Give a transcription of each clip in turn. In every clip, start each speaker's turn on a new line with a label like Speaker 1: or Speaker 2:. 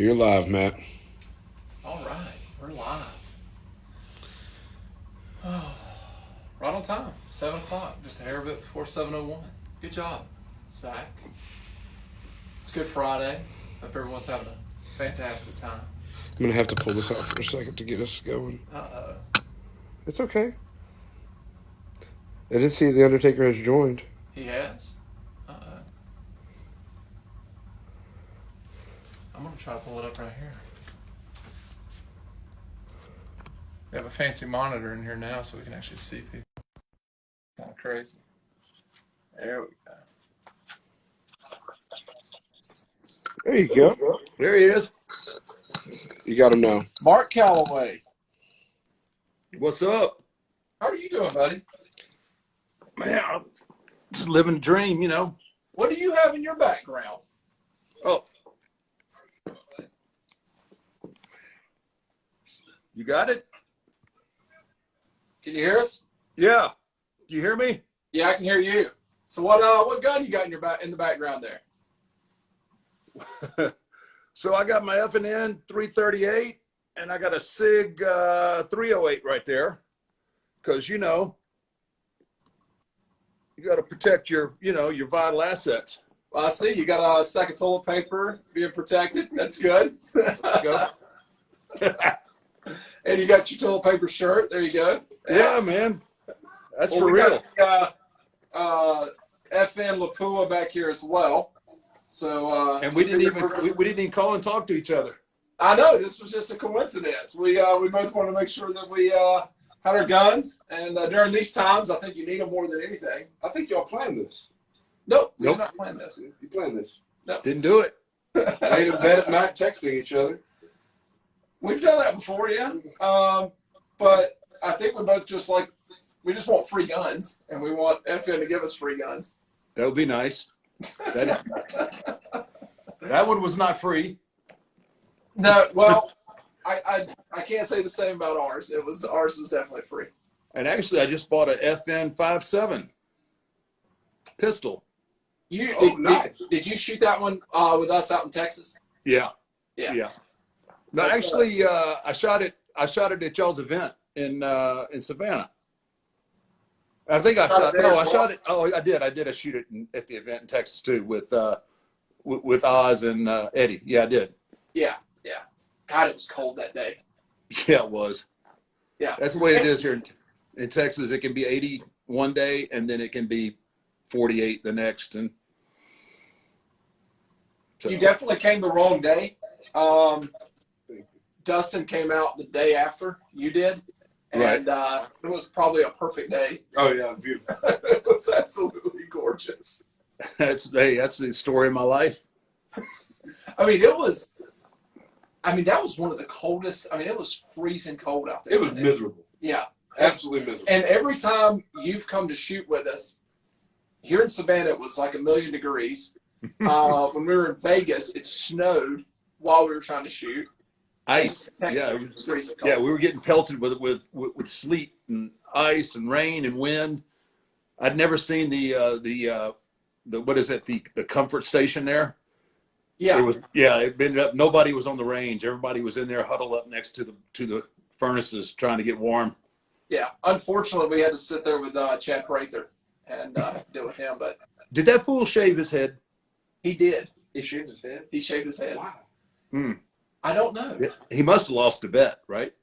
Speaker 1: You're live, Matt.
Speaker 2: All right, we're live. Oh, right on time, 7 o'clock, just a hair bit before 7:01. Good job, Zach. It's Good Friday. Hope everyone's having a fantastic time.
Speaker 1: I'm going to have to pull this out for a second to get us going.
Speaker 2: Uh-oh.
Speaker 1: It's okay. I did see the Undertaker has joined.
Speaker 2: He has? Uh-oh. I'm going to try to pull it up right here. We have a fancy monitor in here now so we can actually see people. Kind of crazy. There we go.
Speaker 1: There you go.
Speaker 2: There he is.
Speaker 1: You got him now.
Speaker 2: Mark Calloway.
Speaker 3: What's up?
Speaker 2: How are you doing, buddy?
Speaker 3: Man, I'm just living a dream, you know.
Speaker 2: What do you have in your background?
Speaker 3: Oh. You got it?
Speaker 2: Can you hear us?
Speaker 3: Yeah. You hear me?
Speaker 2: Yeah, I can hear you. So what gun you got in the background there?
Speaker 3: So I got my F&N 338 and I got a SIG 308 right there. Because, you know, you got to protect your vital assets.
Speaker 2: Well, I see you got a stack of toilet paper being protected. That's good.
Speaker 3: Go.
Speaker 2: And you got your toilet paper shirt. There you go.
Speaker 3: Yeah, man. That's
Speaker 2: Well,
Speaker 3: for real.
Speaker 2: Got, FN Lapua back here as well. So
Speaker 3: And we didn't even call and talk to each other.
Speaker 2: I know this was just a coincidence. We both want to make sure that we had our guns, and during these times, I think you need them more than anything.
Speaker 1: I think y'all planned this.
Speaker 2: Nope,
Speaker 3: Nope.
Speaker 2: we're not playing this.
Speaker 1: You planned this.
Speaker 3: Didn't do it.
Speaker 1: Made in bed at night texting each other.
Speaker 2: We've done that before, yeah. But I think we both just want free guns, and we want FN to give us free guns.
Speaker 3: That would be nice. That one was not free.
Speaker 2: No, well, I can't say the same about ours. Ours was definitely free.
Speaker 3: And actually, I just bought a FN 5.7 pistol.
Speaker 1: Nice.
Speaker 2: Did you shoot that one with us out in Texas?
Speaker 3: Yeah.
Speaker 2: Yeah.
Speaker 3: No,
Speaker 2: That's,
Speaker 3: actually, I shot it at y'all's event in Savannah. I think I shot. No, I shot it. Oh, I did. I shoot it at the event in Texas too with Oz and Eddie. Yeah, I did.
Speaker 2: Yeah. God, it was cold that day.
Speaker 3: Yeah, it was.
Speaker 2: Yeah.
Speaker 3: That's the way it is here in Texas. It can be 80 one day, and then it can be 48 the next. And so.
Speaker 2: You definitely came the wrong day. Dustin came out the day after you did, and
Speaker 3: Right.
Speaker 2: It was probably a perfect day.
Speaker 1: Oh, yeah, it was beautiful.
Speaker 2: It was absolutely gorgeous.
Speaker 3: That's the story of my life.
Speaker 2: That was one of the coldest. It was freezing cold out there.
Speaker 1: It was miserable.
Speaker 2: Yeah.
Speaker 1: Absolutely miserable.
Speaker 2: And every time you've come to shoot with us, here in Savannah, it was like 1,000,000 degrees. When we were in Vegas, it snowed while we were trying to shoot.
Speaker 3: Ice.
Speaker 2: Texas,
Speaker 3: Yeah.
Speaker 2: it was freezing cold.
Speaker 3: Yeah, we were getting pelted with sleet and ice and rain and wind. I'd never seen the what is it, the comfort station there.
Speaker 2: Yeah.
Speaker 3: It ended up nobody was on the range. Everybody was in there huddled up next to the furnaces trying to get warm.
Speaker 2: Yeah. Unfortunately, we had to sit there with Chad Prather and deal with him, but
Speaker 3: Did that fool shave his head?
Speaker 2: he did.
Speaker 1: He shaved his head?
Speaker 2: He shaved his head.
Speaker 1: Wow.
Speaker 2: I don't know.
Speaker 3: He must have lost a bet, right?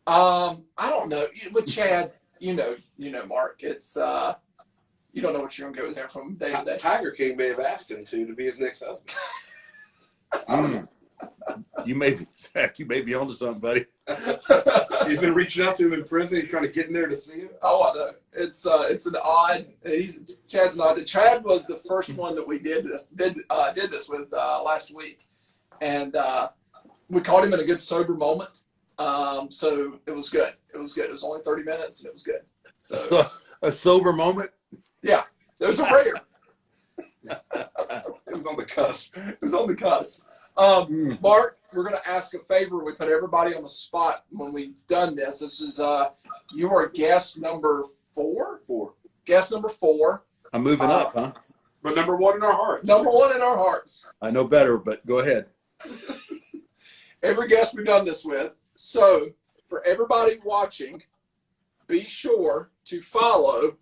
Speaker 2: I don't know. With Chad, you know, Mark, it's you don't know what you're gonna get with him from day to day.
Speaker 1: Tiger King may have asked him to be his next husband. I don't know.
Speaker 3: You may be, Zach. You may be onto something, buddy.
Speaker 1: He's been reaching out to him in prison. He's trying to get in there to see him.
Speaker 2: Oh, I know. It's an odd. Chad's an odd. Chad was the first one that we did this with last week, and we caught him in a good sober moment. So it was good. It was good. It was only 30 minutes, and it was good. So
Speaker 3: A sober moment.
Speaker 2: yeah, there's a rare.
Speaker 1: It was on the cusp.
Speaker 2: It was on the cusp. Mark, we're going to ask a favor. We put everybody on the spot when we've done this. This is you are guest number 4. Guest number 4.
Speaker 3: I'm moving up, huh?
Speaker 1: But number 1 in our hearts.
Speaker 2: Number 1 in our hearts.
Speaker 3: I know better, but go ahead.
Speaker 2: Every guest we've done this with. So for everybody watching, be sure to follow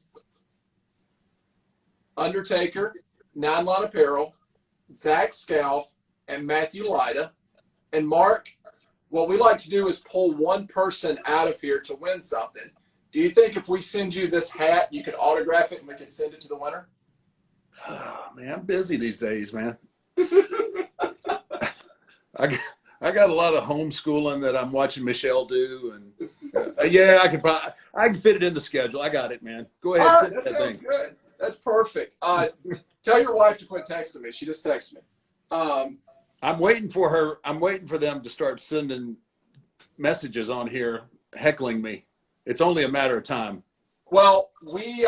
Speaker 2: Undertaker, Nine Line Apparel, Zach Scalf, and Matthew Lida. And Mark, what we like to do is pull one person out of here to win something. Do you think if we send you this hat, you could autograph it and we can send it to the winner?
Speaker 3: Oh, man, I'm busy these days, man. I got a lot of homeschooling that I'm watching Michelle do, and yeah, I can fit it in the schedule. I got it, man. Go ahead,
Speaker 2: All right,
Speaker 3: send
Speaker 2: that
Speaker 3: that
Speaker 2: sounds
Speaker 3: thing.
Speaker 2: good. That's perfect. Tell your wife to quit texting me. She just texted me.
Speaker 3: I'm waiting for her. I'm waiting for them to start sending messages on here heckling me. It's only a matter of time.
Speaker 2: Well, we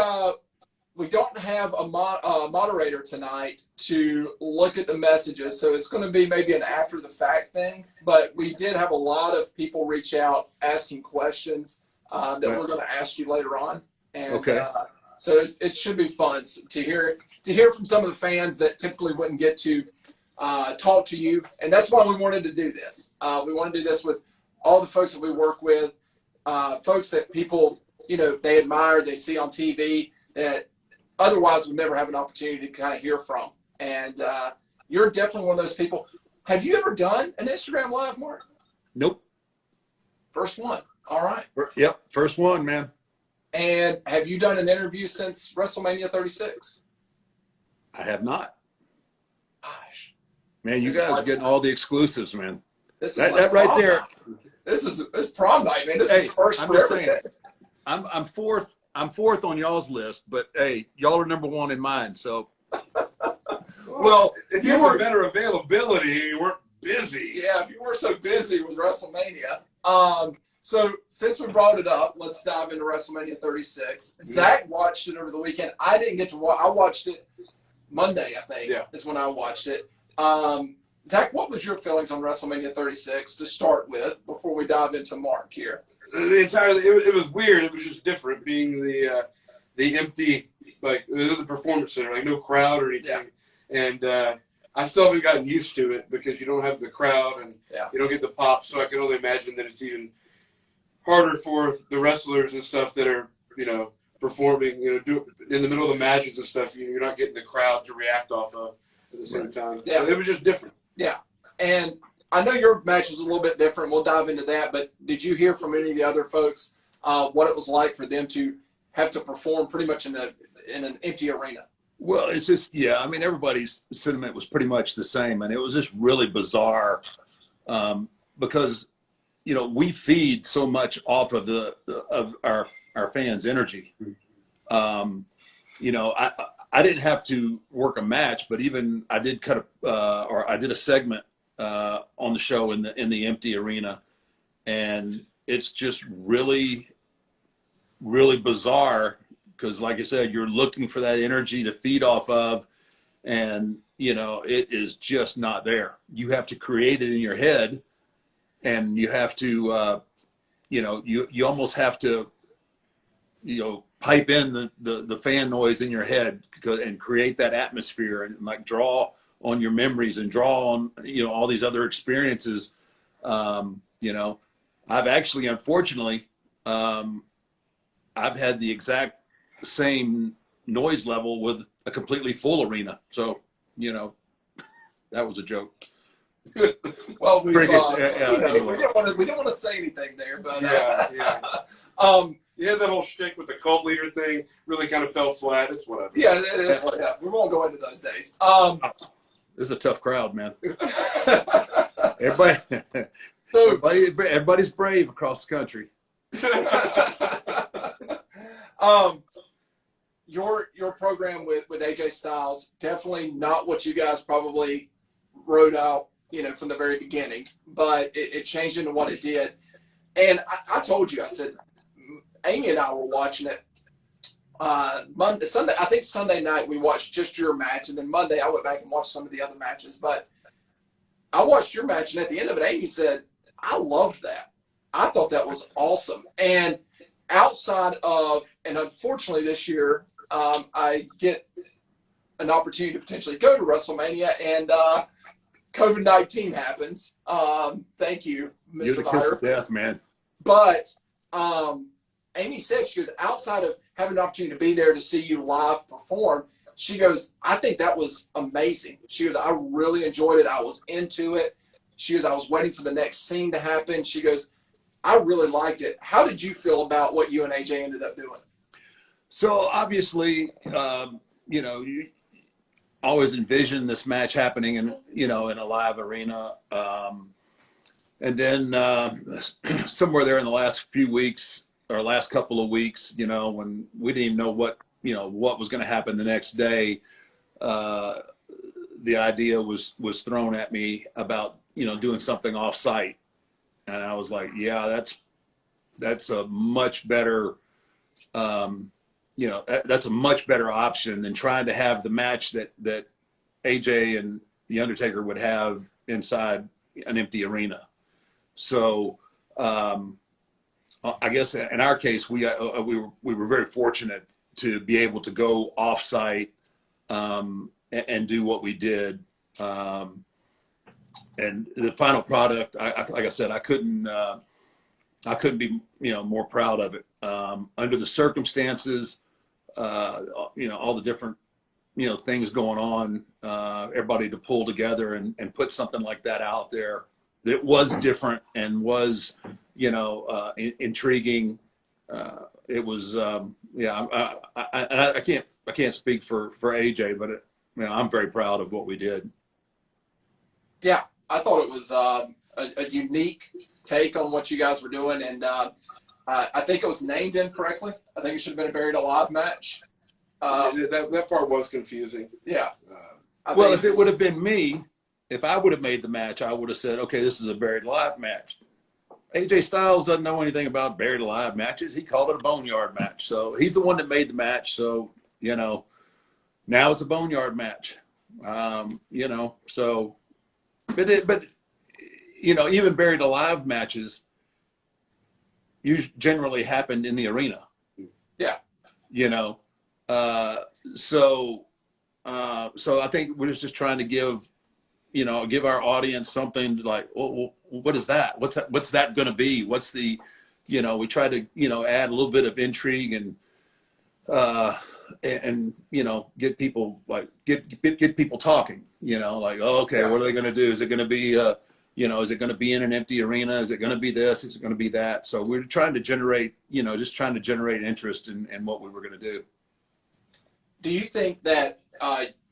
Speaker 2: don't have a moderator tonight to look at the messages, so it's going to be maybe an after the fact thing. But we did have a lot of people reach out asking questions that we're going to ask you later on, and
Speaker 3: Okay.
Speaker 2: So it should be fun to hear from some of the fans that typically wouldn't get to talk to you, and that's why we wanted to do this. We want to do this with all the folks that we work with, folks that people they admire, they see on TV that otherwise would never have an opportunity to kind of hear from. And you're definitely one of those people. Have you ever done an Instagram Live, Mark?
Speaker 3: Nope.
Speaker 2: First one. All right.
Speaker 3: Yep. First one, man.
Speaker 2: And have you done an interview since WrestleMania 36?
Speaker 3: I have not.
Speaker 2: Gosh.
Speaker 3: Man, you
Speaker 2: This is
Speaker 3: guys are
Speaker 2: like-
Speaker 3: getting all the exclusives, man.
Speaker 2: This is
Speaker 3: That
Speaker 2: like
Speaker 3: right
Speaker 2: prom
Speaker 3: there.
Speaker 2: night. This is prom night, man. This
Speaker 3: Hey,
Speaker 2: is first
Speaker 3: I'm
Speaker 2: for
Speaker 3: just
Speaker 2: everything.
Speaker 3: saying. I'm fourth. I'm fourth on y'all's list, but hey, y'all are number one in mine. So
Speaker 2: Well,
Speaker 4: If
Speaker 2: you
Speaker 4: you
Speaker 2: were
Speaker 4: were better availability, you weren't busy.
Speaker 2: Yeah, if you were so busy with WrestleMania. So since we brought it up, let's dive into WrestleMania 36. Zach watched it over the weekend. I didn't get to watch. I watched it Monday, I think,
Speaker 4: Yeah.
Speaker 2: is when I watched it. Zach, what was your feelings on WrestleMania 36 to start with before we dive into Mark here?
Speaker 4: It was weird. It was just different, being the empty, like it was the performance center, like no crowd or anything. And I still haven't gotten used to it because you don't have the crowd and you don't get the pop. So I can only imagine that it's even harder for the wrestlers and stuff that are performing, in the middle of the matches and stuff. You're not getting the crowd to react off of at the same time.
Speaker 2: Yeah.
Speaker 4: So it was just different.
Speaker 2: Yeah, and I know your match was a little bit different. We'll dive into that, but did you hear from any of the other folks what it was like for them to have to perform pretty much in an empty arena?
Speaker 3: well, it's just I mean, everybody's sentiment was pretty much the same, and it was just really bizarre because we feed so much off of of our fans' energy. I didn't have to work a match, but even I did I did a segment on the show in the empty arena, and it's just really, really bizarre because, like I said, you're looking for that energy to feed off of, and it is just not there. You have to create it in your head, and you have to, you almost have to, pipe in the fan noise in your head and create that atmosphere and like draw on your memories and draw on all these other experiences. I've actually, unfortunately, I've had the exact same noise level with a completely full arena. So that was a joke.
Speaker 2: Well, we
Speaker 3: Anyway.
Speaker 2: didn't want to say anything there, but
Speaker 4: Yeah. You had that whole shtick with the cult leader thing. Really kind of fell flat. It's whatever.
Speaker 2: yeah, it is. Yeah, we won't go into those days.
Speaker 3: This is a tough crowd, man. Everybody,
Speaker 2: So
Speaker 3: everybody's brave across the country.
Speaker 2: your program with AJ Styles, definitely not what you guys probably wrote out, from the very beginning, but it changed into what it did. And I told you, I said, Amy and I were watching it Sunday. I think Sunday night we watched just your match, and then Monday I went back and watched some of the other matches. But I watched your match, and at the end of it, Amy said, I loved that. I thought that was awesome. And outside of, and unfortunately this year, I get an opportunity to potentially go to WrestleMania, and COVID-19 happens. Thank you,
Speaker 3: You're
Speaker 2: Mr.
Speaker 3: the kiss of
Speaker 2: Meyer.
Speaker 3: death, man.
Speaker 2: But Amy said, she goes, outside of having the opportunity to be there to see you live perform, she goes, I think that was amazing. She goes, I really enjoyed it. I was into it. She goes, I was waiting for the next scene to happen. She goes, I really liked it. How did you feel about what you and AJ ended up doing?
Speaker 3: So obviously, you always envision this match happening in a live arena. And then somewhere there in the last few weeks or last couple of weeks, when we didn't even know what was going to happen the next day, the idea was thrown at me about, doing something off site. And I was like, yeah, that's a much better, that's a much better option than trying to have the match that AJ and the Undertaker would have inside an empty arena. So I guess in our case, we were very fortunate to be able to go off site and do what we did. And the final product, like I said, I couldn't be more proud of it. Under the circumstances, all the different things going on, everybody to pull together and put something like that out there that was different and was intriguing. It was I can't speak for AJ, but I'm very proud of what we did.
Speaker 2: Yeah, I thought it was a unique take on what you guys were doing, and I think it was named incorrectly. I think it should have been a Buried Alive match.
Speaker 4: That part was confusing.
Speaker 2: Yeah.
Speaker 3: Well, if it would have been me, if I would have made the match, I would have said, okay, this is a Buried Alive match. AJ Styles doesn't know anything about Buried Alive matches. He called it a Boneyard match. So he's the one that made the match. So, now it's a Boneyard match. So, but even Buried Alive matches generally happened in the arena.
Speaker 2: Yeah.
Speaker 3: So I think we're just trying to give our audience something like, well, what is that? What's that going to be? What's the, we try to, add a little bit of intrigue and get people get people talking, like, oh, okay, what are they going to do? Is it going to be, is it going to be in an empty arena? Is it going to be this? Is it going to be that? So we're trying to generate, just trying to generate interest in what we were going to do.
Speaker 2: Do you think that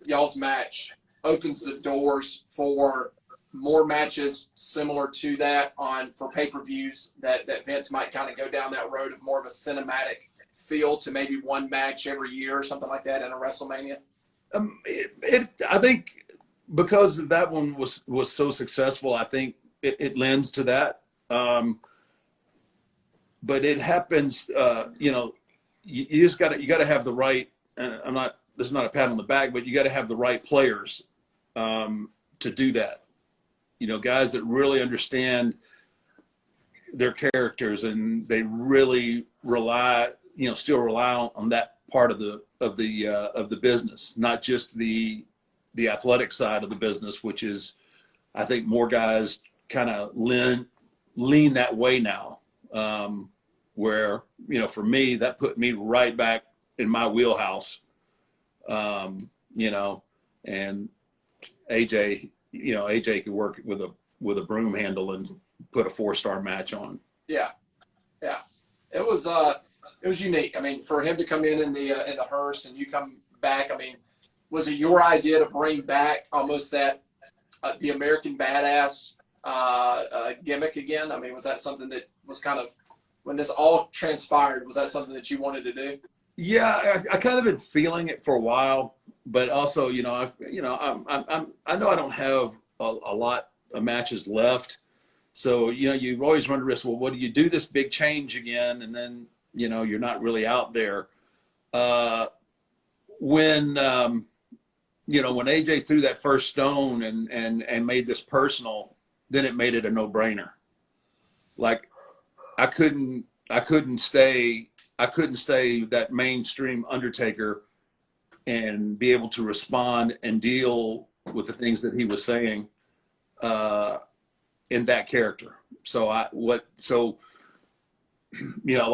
Speaker 2: y'all's match opens the doors for more matches similar to that for pay-per-views that Vince might kind of go down that road of more of a cinematic feel to maybe one match every year or something like that in a WrestleMania?
Speaker 3: I think because that one was so successful, I think it lends to that. But it happens, you just got to have the right, and this is not a pat on the back, but you got to have the right players to do that. Guys that really understand their characters and they really still rely on that part of the business, not just the athletic side of the business, which is, I think, more guys kind of lean that way now. Where, for me, that put me right back in my wheelhouse. And AJ could work with a broom handle and put a 4-star match on.
Speaker 2: Yeah. It was unique. I mean, for him to come in the hearse and you come back, I mean, was it your idea to bring back almost that the American Badass gimmick again? I mean, was that something that was kind of, when this all transpired, was that something that you wanted to do?
Speaker 3: Yeah, I kind of been feeling it for a while, but also, I know I don't have a lot of matches left, so you always run the risk. Well, what do you do this big change again, and then you're not really out there. When AJ threw that first stone and made this personal, then it made it a no-brainer. Like I couldn't stay that mainstream Undertaker and be able to respond and deal with the things that he was saying in that character. So a lot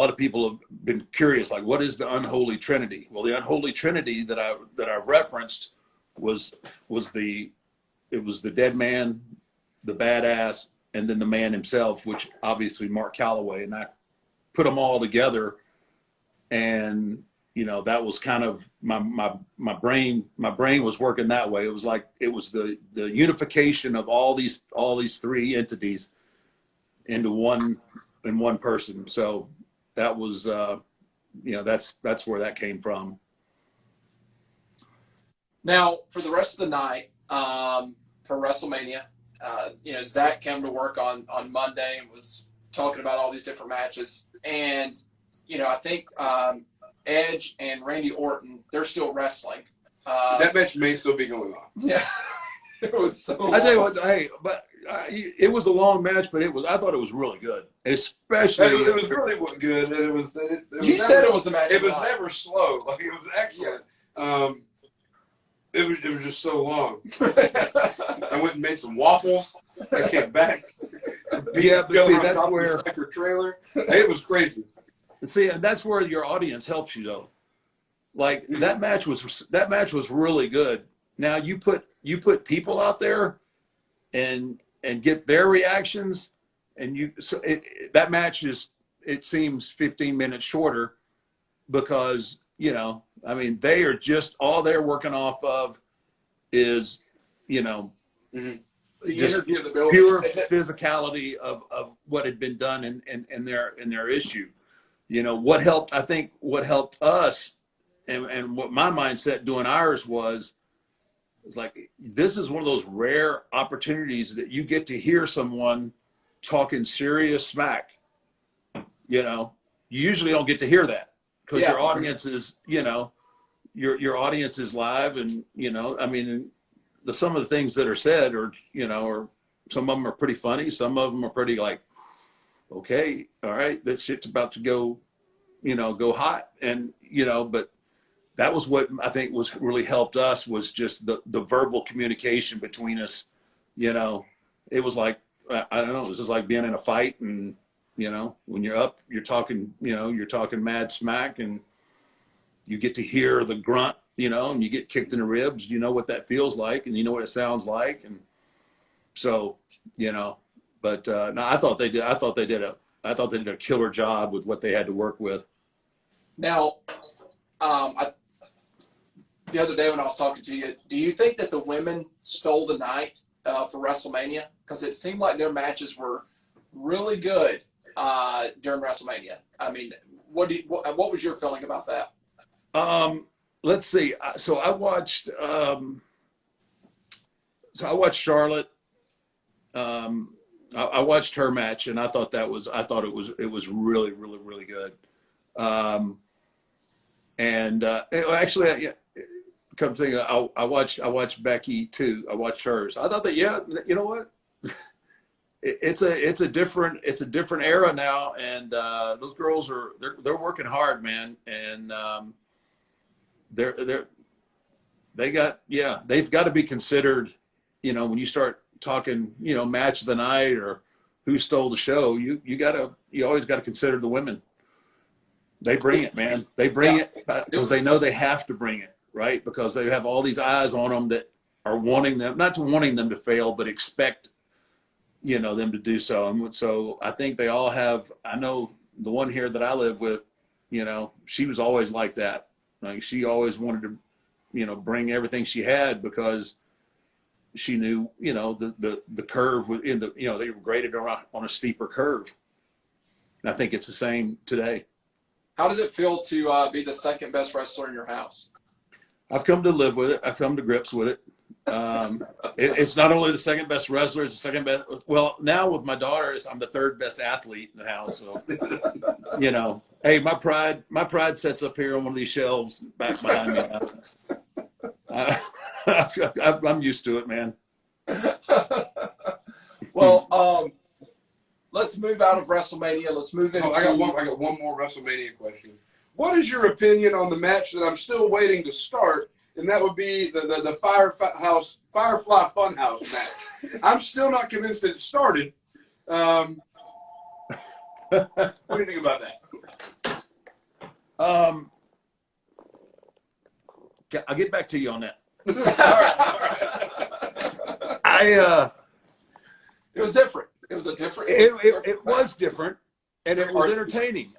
Speaker 3: of people have been curious, like, what is the unholy trinity? Well, the unholy trinity that I referenced was the dead man, the badass, and then the man himself, which obviously Mark Calloway. And I put them all together, and that was kind of my brain was working that way. It was like it was the unification of all these three entities into one person. So that was that's where that came from.
Speaker 2: Now, for the rest of the night, for WrestleMania, Zach came to work on Monday and was talking about all these different matches. And, I think Edge and Randy Orton, they're still wrestling.
Speaker 4: That match may still be going on.
Speaker 2: Yeah. It was so long.
Speaker 3: I tell you what, hey, but it was a long match, but I thought it was really good. Especially.
Speaker 4: It was really good. And it was
Speaker 2: you said it was the match.
Speaker 4: It was never slow. Like, it was excellent. Yeah. It was just so long. I went and made some waffles. I came back.
Speaker 3: Yeah, but see, that's where
Speaker 4: trailer. It was crazy.
Speaker 3: See, and that's where your audience helps you, though. Like that match was really good. Now you put people out there, and get their reactions, and that match it seems 15 minutes shorter because they are just all they're working off of is
Speaker 2: the energy of the building,
Speaker 3: pure physicality of what had been done in their issue. What helped us and what my mindset doing ours was like, this is one of those rare opportunities that you get to hear someone talking serious smack. You usually don't get to hear that because your audience is, your audience is live, and some of the things that are said are, or some of them are pretty funny, some of them are pretty like, okay, all right, that shit's about to go hot, and but that was what I think was really helped us was just the verbal communication between us. It was like, I don't know, this is like being in a fight, and when you're up, you're talking mad smack, and you get to hear the grunt, and you get kicked in the ribs. You know what that feels like, and you know what it sounds like, and so But no, I thought they did a killer job with what they had to work with.
Speaker 2: Now, the other day when I was talking to you, do you think that the women stole the night for WrestleMania? Because it seemed like their matches were really good during WrestleMania. I mean, what was your feeling about that?
Speaker 3: Let's see. So I watched Charlotte. I watched her match, and I thought it was really, really, really good. Actually, come to think of it, I watched Becky too. I watched hers. I thought that, you know what? It's a different era now, and those girls they're working hard, man, and they've got to be considered. When you start talking, match of the night or who stole the show, you always got to consider the women. They bring it, man. They bring it because they know they have to bring it, right? Because they have all these eyes on them that are wanting them to fail, but expect, them to do so. And so I think they all have. I know the one here that I live with, she was always like that. Like, she always wanted to, bring everything she had because she knew, the curve was in the, they were graded on a steeper curve. And I think it's the same today.
Speaker 2: How does it feel to be the second best wrestler in your house?
Speaker 3: I've come to live with it. I've come to grips with it. It's not only the second best wrestler, it's the second best. Well, now with my daughter, I'm the third best athlete in the house. So, hey, my pride sits up here on one of these shelves back behind me. I'm used to it, man.
Speaker 2: Well, let's move out of WrestleMania. Let's move into.
Speaker 4: I got one more WrestleMania question. What is your opinion on the match that I'm still waiting to start and that would be the Firefly Funhouse match. I'm still not convinced that it started. What do you think about that?
Speaker 3: I'll get back to you on that.
Speaker 2: It was different. It was a different.
Speaker 3: It was different, and it was entertaining.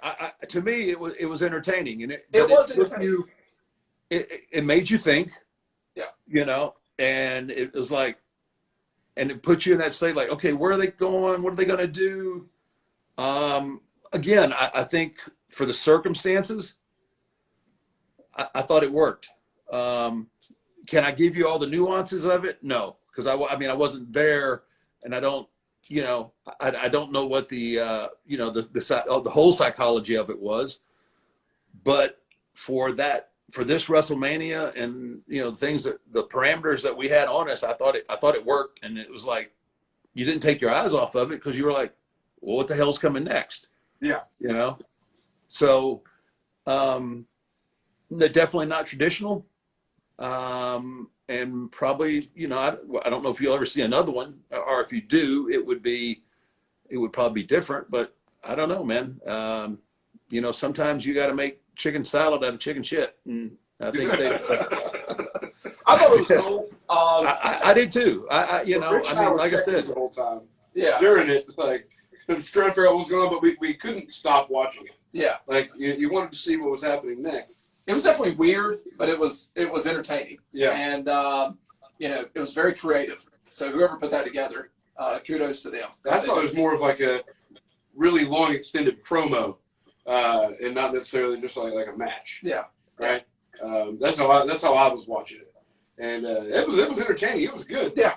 Speaker 3: To me, it was entertaining, and
Speaker 2: it was entertaining.
Speaker 3: It made you think.
Speaker 2: Yeah.
Speaker 3: You know, and it was like, and it put you in that state, like, okay, where are they going? What are they going to do? Again, I think for the circumstances, I thought it worked. Can I give you all the nuances of it? No, because I mean, I wasn't there, and I don't, you know, I don't know what the, you know, the whole psychology of it was, but for this WrestleMania and, you know, the parameters that we had on us, I thought it worked, and it was like, you didn't take your eyes off of it because you were like, well, what the hell's coming next?
Speaker 4: Yeah.
Speaker 3: You know, so, definitely not traditional. And probably, you know, I don't know if you'll ever see another one, or if you do, it would probably be different, but I don't know, man. You know, sometimes you got to make chicken salad out of chicken shit. And I think
Speaker 2: I thought it was cool.
Speaker 3: I did too. You know,
Speaker 4: Rich
Speaker 3: I mean, like I said,
Speaker 4: the whole time.
Speaker 2: Yeah.
Speaker 4: During it, like, I was trying to figure out what was going on, but we couldn't stop watching it.
Speaker 2: Yeah.
Speaker 4: Like, you wanted to see what was happening next.
Speaker 2: It was definitely weird, but it was entertaining.
Speaker 4: Yeah.
Speaker 2: And, you know, it was very creative. So whoever put that together, kudos to them.
Speaker 4: I thought it was more of like a really long extended promo, and not necessarily just like a match.
Speaker 2: Yeah.
Speaker 4: Right. That's how I was watching it, and it was entertaining. It was good.
Speaker 2: Yeah.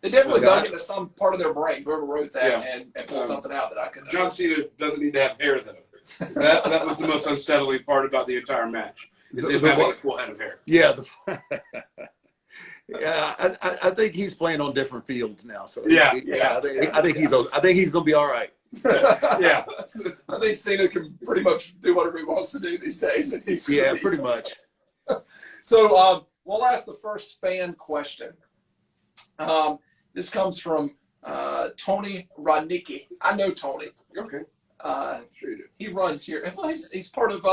Speaker 2: They definitely dug into some part of their brain, whoever wrote that,
Speaker 4: Yeah.
Speaker 2: and pulled something out that I couldn't.
Speaker 4: John Cena doesn't need to have hair though. That was the most unsettling part about the entire match. Is him having a full head of hair.
Speaker 3: yeah, yeah. I think he's playing on different fields now. So
Speaker 4: Yeah.
Speaker 3: I think he's gonna be all right.
Speaker 4: Yeah.
Speaker 2: I think Cena can pretty much do whatever he wants to do these days, and he's
Speaker 3: Yeah, pretty much.
Speaker 2: So we'll ask the first fan question. This comes from Tony Rodnicki. I know Tony.
Speaker 4: Okay. Sure you do.
Speaker 2: He runs here. Well, he's part of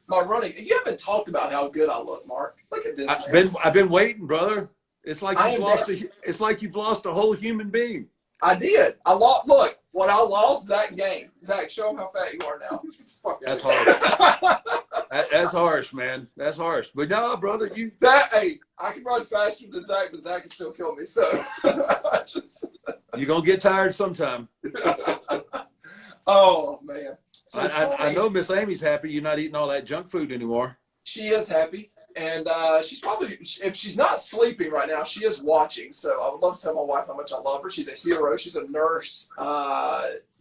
Speaker 2: my running. You haven't talked about how good I look, Mark. Look at this.
Speaker 3: I've been waiting, brother. It's like
Speaker 2: it's
Speaker 3: like you've lost a whole human being.
Speaker 2: I did. I lost. Look, what I lost, Zach gained. Zach, show him how fat you are now.
Speaker 3: That's harsh. That's harsh, man. That's harsh. But no, brother,
Speaker 2: Hey, I can run faster than Zach, but Zach can still kill me. So
Speaker 3: you're gonna get tired sometime.
Speaker 2: Oh man. So
Speaker 3: I know Miss Amy's happy you're not eating all that junk food anymore.
Speaker 2: She is happy, and she's probably, if she's not sleeping right now, she is watching. So I would love to tell my wife how much I love her. She's a hero. She's a nurse,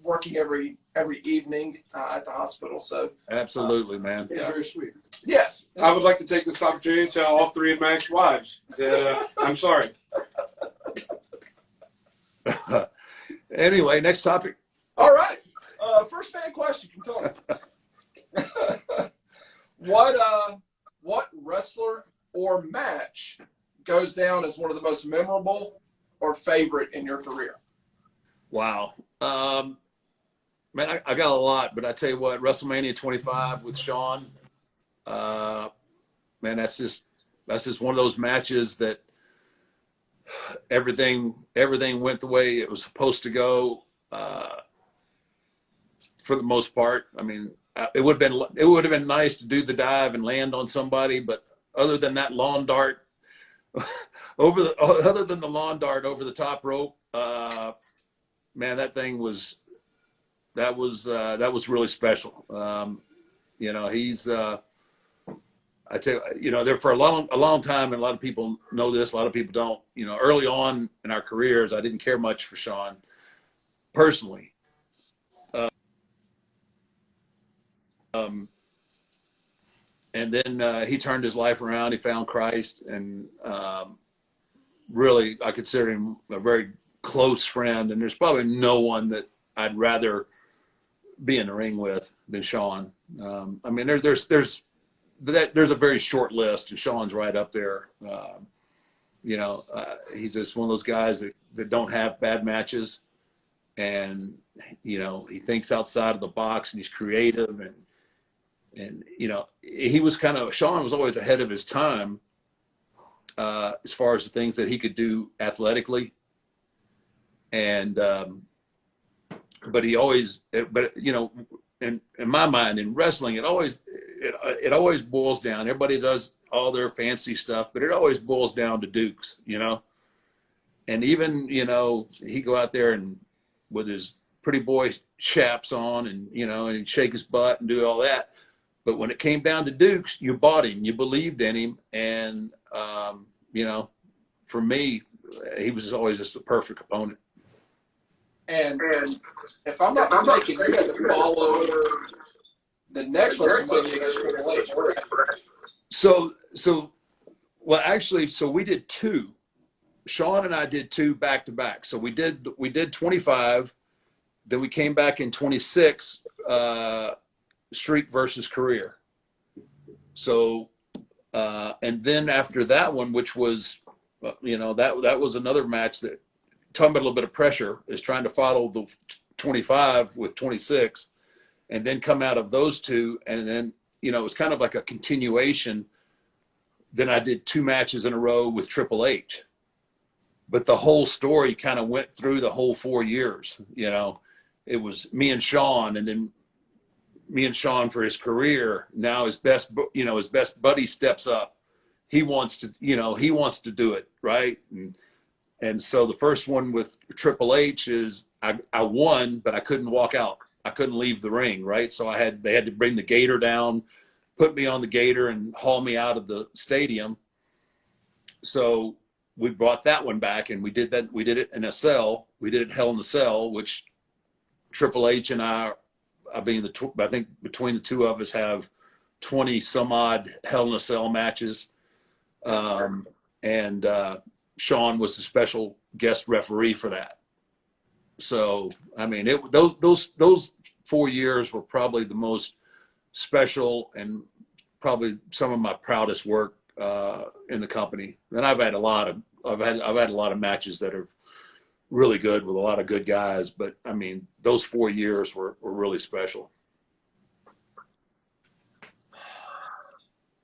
Speaker 2: working every evening at the hospital. So
Speaker 3: absolutely, man.
Speaker 2: Yeah.
Speaker 4: Very sweet.
Speaker 2: Yes.
Speaker 4: I would like to take this opportunity to tell all three of my ex-wives that I'm sorry.
Speaker 3: Anyway, next topic.
Speaker 2: All right. First fan question from Tony. What wrestler or match goes down as one of the most memorable or favorite in your career?
Speaker 3: Wow. Man, I got a lot, but I tell you what, WrestleMania 25 with Shawn, man, that's just one of those matches that everything went the way it was supposed to go, for the most part. I mean, it would have been nice to do the dive and land on somebody, but other than that lawn dart other than the lawn dart over the top rope, man, that was really special. You know, he's I tell you, you know, there for a long time, and a lot of people know this, a lot of people don't. You know, early on in our careers, I didn't care much for Shawn personally. And then he turned his life around. He found Christ, and really, I consider him a very close friend. And there's probably no one that I'd rather be in the ring with than Shawn. I mean, there's there's a very short list, and Sean's right up there. He's just one of those guys that don't have bad matches, and he thinks outside of the box, and he's creative, and Sean was always ahead of his time as far as the things that he could do athletically, and but in my mind, in wrestling, it always boils down. Everybody does all their fancy stuff, but it always boils down to Dukes, And even, he'd go out there and with his pretty boy chaps on and he'd shake his butt and do all that. But when it came down to Dukes, you bought him, you believed in him. And, for me, he was always just a perfect opponent.
Speaker 2: And if I'm not mistaken, you had to follow the next WrestleMania against Triple H, correct?
Speaker 3: So we did two. Sean and I did two back to back. So we did 25, then we came back in 26, streak versus career. So and then after that one, which was that was another match that, talking about a little bit of pressure, is trying to follow the 25 with 26 and then come out of those two. And then, it was kind of like a continuation. Then I did two matches in a row with Triple H, but the whole story kind of went through the whole 4 years. It was me and Sean, and then me and Sean for his career. Now his best buddy steps up. He wants to do it. Right. And so the first one with Triple H is I won, but I couldn't walk out. I couldn't leave the ring, right? So they had to bring the gator down, put me on the gator, and haul me out of the stadium. So we brought that one back, and we did that. We did it in a cell. We did it Hell in a Cell, which Triple H and I think between the two of us have 20 some odd Hell in a Cell matches. Sean was the special guest referee for that. So, I mean, those 4 years were probably the most special and probably some of my proudest work in the company. And I've had a lot of matches that are really good with a lot of good guys, but I mean, those 4 years were really special.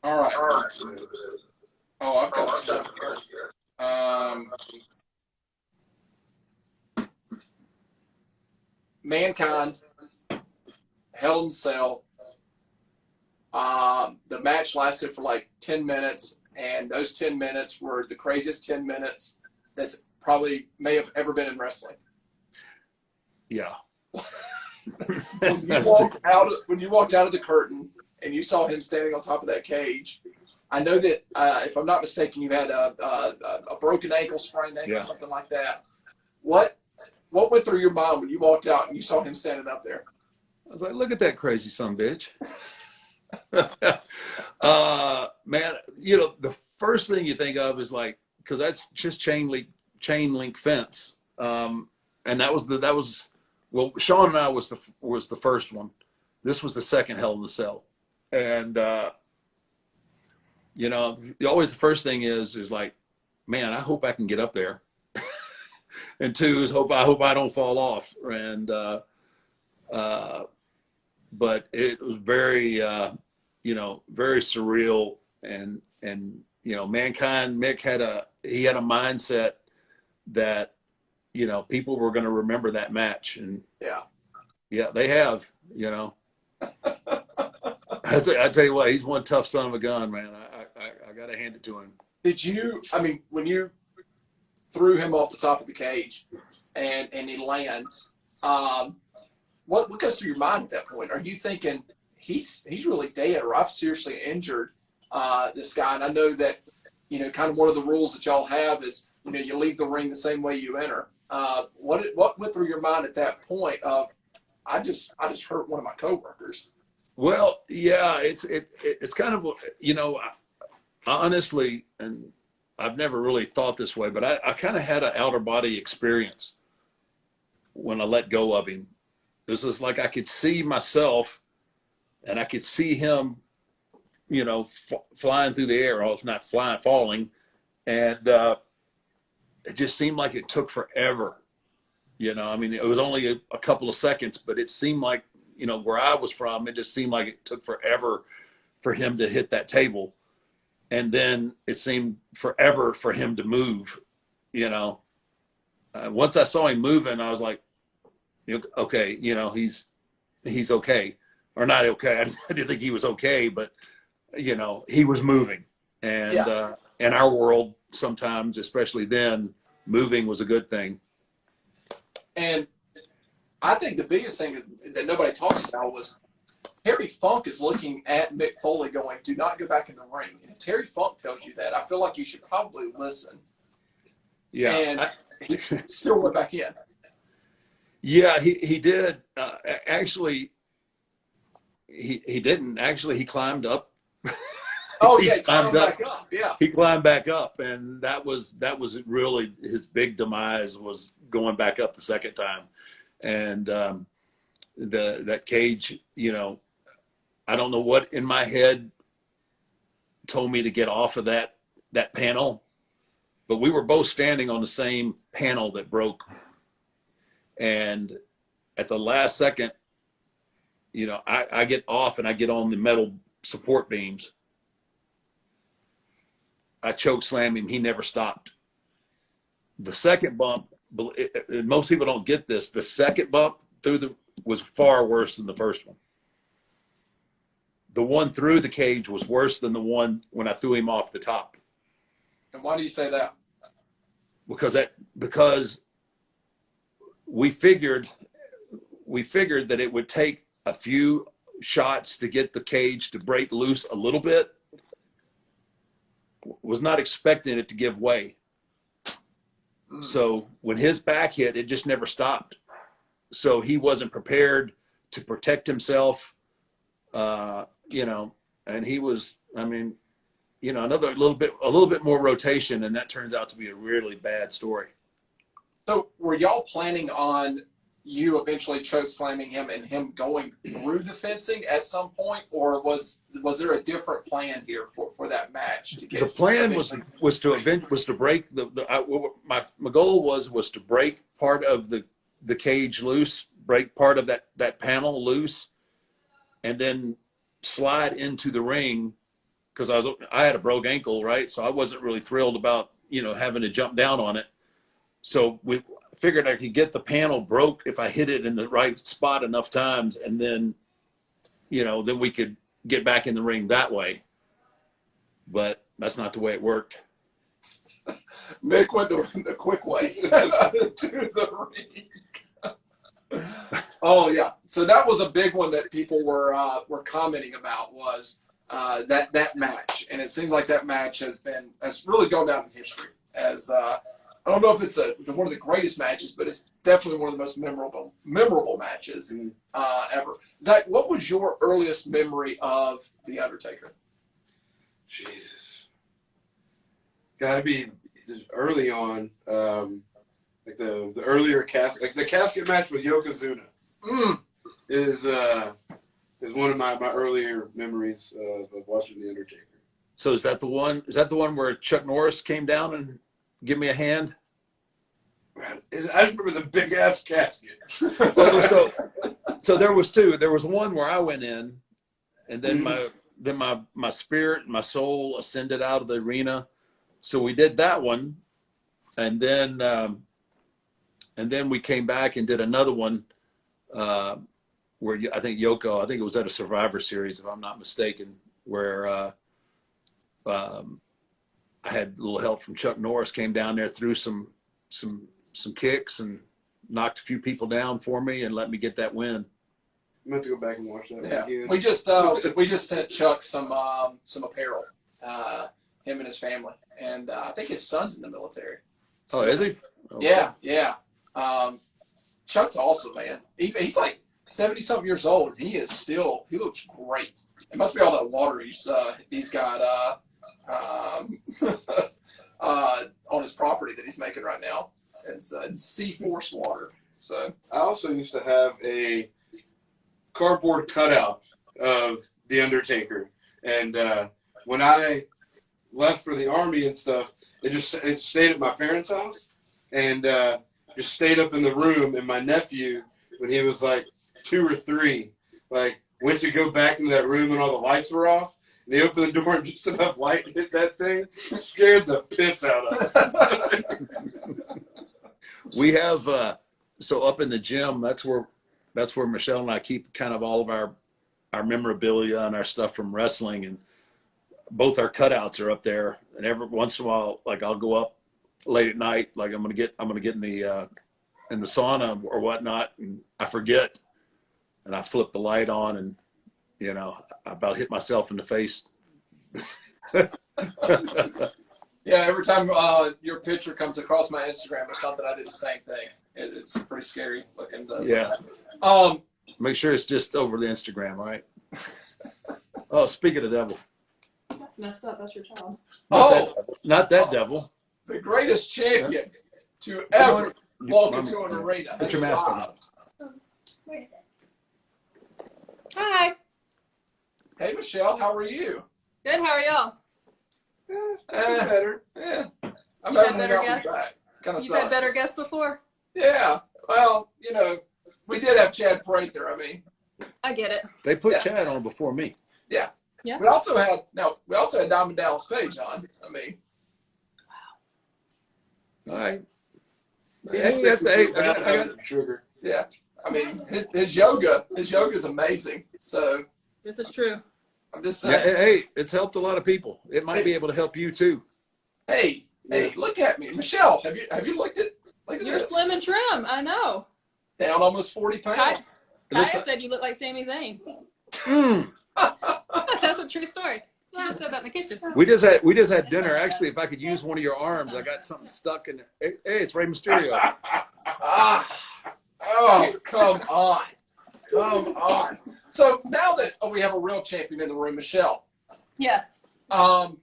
Speaker 2: All right. Oh, I've got stuff here. Mankind, Hell in a Cell. The match lasted for like 10 minutes, and those 10 minutes were the craziest 10 minutes that's probably may have ever been in wrestling.
Speaker 3: Yeah.
Speaker 2: When you walked out of the curtain and you saw him standing on top of that cage, I know that if I'm not mistaken, you had a broken ankle, sprained ankle, something like that. What went through your mind when you walked out and you saw him standing up there?
Speaker 3: I was like, look at that crazy son of a bitch. Man, the first thing you think of is like, because that's just chain link fence. And that was Sean and I was the first one. This was the second Hell in a Cell. And always the first thing is like, man, I hope I can get up there. And two is I hope I don't fall off. And but it was very very surreal, and Mankind, Mick had a mindset that people were going to remember that match, and yeah, they have. I tell you what, he's one tough son of a gun, man. I got to hand it to him.
Speaker 2: Did you? I mean, when you threw him off the top of the cage, and he lands, what goes through your mind at that point? Are you thinking he's really dead, or I've seriously injured this guy? And I know that kind of one of the rules that y'all have is you leave the ring the same way you enter. What went through your mind at that point of I just hurt one of my coworkers?
Speaker 3: Well, yeah, it's kind of honestly, and I've never really thought this way, but I kind of had an outer body experience when I let go of him. It was just like I could see myself, and I could see him flying through the air, or not flying, falling. And it just seemed like it took forever. I mean, it was only a couple of seconds, but it seemed like, where I was from, it just seemed like it took forever for him to hit that table. And then it seemed forever for him to move, Once I saw him moving, I was like, okay, he's okay. Or not okay. I didn't think he was okay, but, he was moving. And in our world, sometimes, especially then, moving was a good thing.
Speaker 2: And I think the biggest thing that nobody talks about was Terry Funk is looking at Mick Foley going, do not go back in the ring. And if Terry Funk tells you that, I feel like you should probably listen.
Speaker 3: Yeah.
Speaker 2: And he still went back in.
Speaker 3: Yeah, he did. Actually, he didn't. Actually, he climbed up.
Speaker 2: Oh, yeah, he climbed back up. Yeah.
Speaker 3: He climbed back up, and that was really his big demise, was going back up the second time. And that cage, I don't know what in my head told me to get off of that panel, but we were both standing on the same panel that broke. And at the last second, I get off and I get on the metal support beams. I choke slammed him. He never stopped. The second bump, most people don't get this. The second bump was far worse than the first one. The one through the cage was worse than the one when I threw him off the top.
Speaker 2: And why do you say that?
Speaker 3: Because we figured that it would take a few shots to get the cage to break loose a little bit. Was not expecting it to give way. So when his back hit, it just never stopped. So he wasn't prepared to protect himself, and he was, another a little bit more rotation, and that turns out to be a really bad story.
Speaker 2: So were y'all planning on you eventually choke slamming him and him going through the fencing at some point, or was there a different plan here for that match? To get
Speaker 3: the plan was to break my goal was to break part of the cage loose, break part of that panel loose, and then slide into the ring, because I had a broke ankle, right? So I wasn't really thrilled about having to jump down on it. So we figured I could get the panel broke if I hit it in the right spot enough times, and then then we could get back in the ring that way. But that's not the way it worked.
Speaker 2: Mick went the quick way to the ring. Oh yeah, so that was a big one that people were commenting about, was that match, and it seems like that match has really gone down in history as I don't know if it's one of the greatest matches, but it's definitely one of the most memorable matches ever. Zach, what was your earliest memory of The Undertaker?
Speaker 4: Jesus. Gotta be just early on, like the earlier casket, like the casket match with Yokozuna is one of my earlier memories of watching The Undertaker.
Speaker 3: So is that the one where Chuck Norris came down and give me a hand?
Speaker 4: I just remember the big ass casket.
Speaker 3: So there was two. There was one where I went in, and then my spirit and my soul ascended out of the arena. So we did that one, and then we came back and did another one where I think it was at a Survivor Series, if I'm not mistaken, where I had a little help from Chuck Norris, came down there, threw some kicks and knocked a few people down for me and let me get that win.
Speaker 4: I'm going to go back and watch that one again.
Speaker 2: We just sent Chuck some apparel, him and his family, and I think his son's in the military.
Speaker 3: So, is he?
Speaker 2: Okay. Yeah. Chuck's awesome, man. He's like 70-something years old, and he looks great. It must be all that water he's got on his property that he's making right now. It's C-Force water. So
Speaker 4: I also used to have a cardboard cutout of The Undertaker, And when I left for the Army and stuff, it stayed at my parents' house and just stayed up in the room. And my nephew, when he was like 2 or 3, like went to go back into that room and all the lights were off. And he opened the door and just enough light hit that thing. It scared the piss out of us.
Speaker 3: We have so up in the gym. That's where Michelle and I keep kind of all of our memorabilia and our stuff from wrestling, and both our cutouts are up there. And every once in a while, like I'll go up late at night, like I'm gonna get in the sauna or whatnot, and I forget, and I flip the light on, and I about hit myself in the face.
Speaker 2: Yeah, every time your picture comes across my Instagram or something, I do the same thing. It's pretty scary looking.
Speaker 3: Yeah. Make sure it's just over the Instagram, right? Oh, speaking of the devil.
Speaker 5: That's messed up. That's your child.
Speaker 3: Not that devil.
Speaker 2: The greatest champion to ever walk into an arena.
Speaker 3: Put your mask on.
Speaker 5: Where is it? Hi.
Speaker 2: Hey, Michelle, how are you?
Speaker 5: Good. How are y'all?
Speaker 2: Better. Yeah. I'm
Speaker 5: You had
Speaker 2: having
Speaker 5: better
Speaker 2: out
Speaker 5: guests?
Speaker 2: side. Kind of
Speaker 5: You've
Speaker 2: sucks.
Speaker 5: had better guests before.
Speaker 2: Yeah. Well, we did have Chad Prather. I mean,
Speaker 5: I get it.
Speaker 3: They put
Speaker 2: Yeah.
Speaker 3: Chad on before me.
Speaker 2: yeah.
Speaker 5: Yeah.
Speaker 2: We also had Diamond Dallas Page on. I mean,
Speaker 3: All right.
Speaker 4: He
Speaker 3: Hey,
Speaker 4: just makes
Speaker 3: hey,
Speaker 4: me feel bad
Speaker 3: I
Speaker 4: about
Speaker 3: got-
Speaker 4: the sugar.
Speaker 2: yeah. I mean, his yoga is amazing. So
Speaker 5: This is true.
Speaker 2: I'm just
Speaker 3: Yeah,
Speaker 2: saying.
Speaker 3: hey, it's helped a lot of people. It might be able to help you too.
Speaker 2: Hey, look at me, Michelle. Have you looked at
Speaker 5: You're
Speaker 2: this?
Speaker 5: slim and trim. I know.
Speaker 2: Down almost 40 pounds.
Speaker 3: It looks
Speaker 5: Kaya
Speaker 3: like-
Speaker 5: said you look like Sami Zayn.
Speaker 3: Mm.
Speaker 5: That's a true story. She just said that in the kitchen.
Speaker 3: We just had dinner. Actually, if I could use one of your arms, I got something stuck in there. Hey, it's Rey Mysterio.
Speaker 2: Oh, come on. Come on. So now that we have a real champion in the room, Michelle,
Speaker 5: Yes.
Speaker 2: how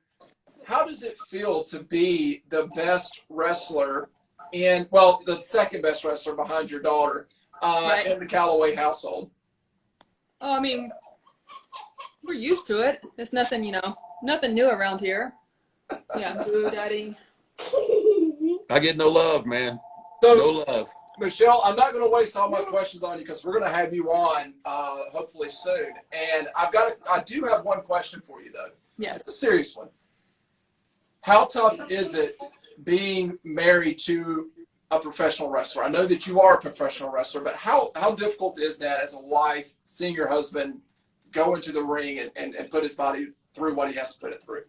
Speaker 2: does it feel to be the best wrestler the second best wrestler behind your daughter
Speaker 5: Right.
Speaker 2: in the Callaway household?
Speaker 5: Oh, I mean, we're used to it. It's nothing, nothing new around here. Yeah, boo, daddy.
Speaker 3: I get no love, man.
Speaker 2: So,
Speaker 3: No love.
Speaker 2: Michelle, I'm not going to waste all my questions on you because we're going to have you on hopefully soon. And I do have one question for you though.
Speaker 5: Yes.
Speaker 2: It's a serious one. How tough is it being married to a professional wrestler? I know that you are a professional wrestler, but how difficult is that as a wife, seeing your husband go into the ring and put his body through what he has to put it through?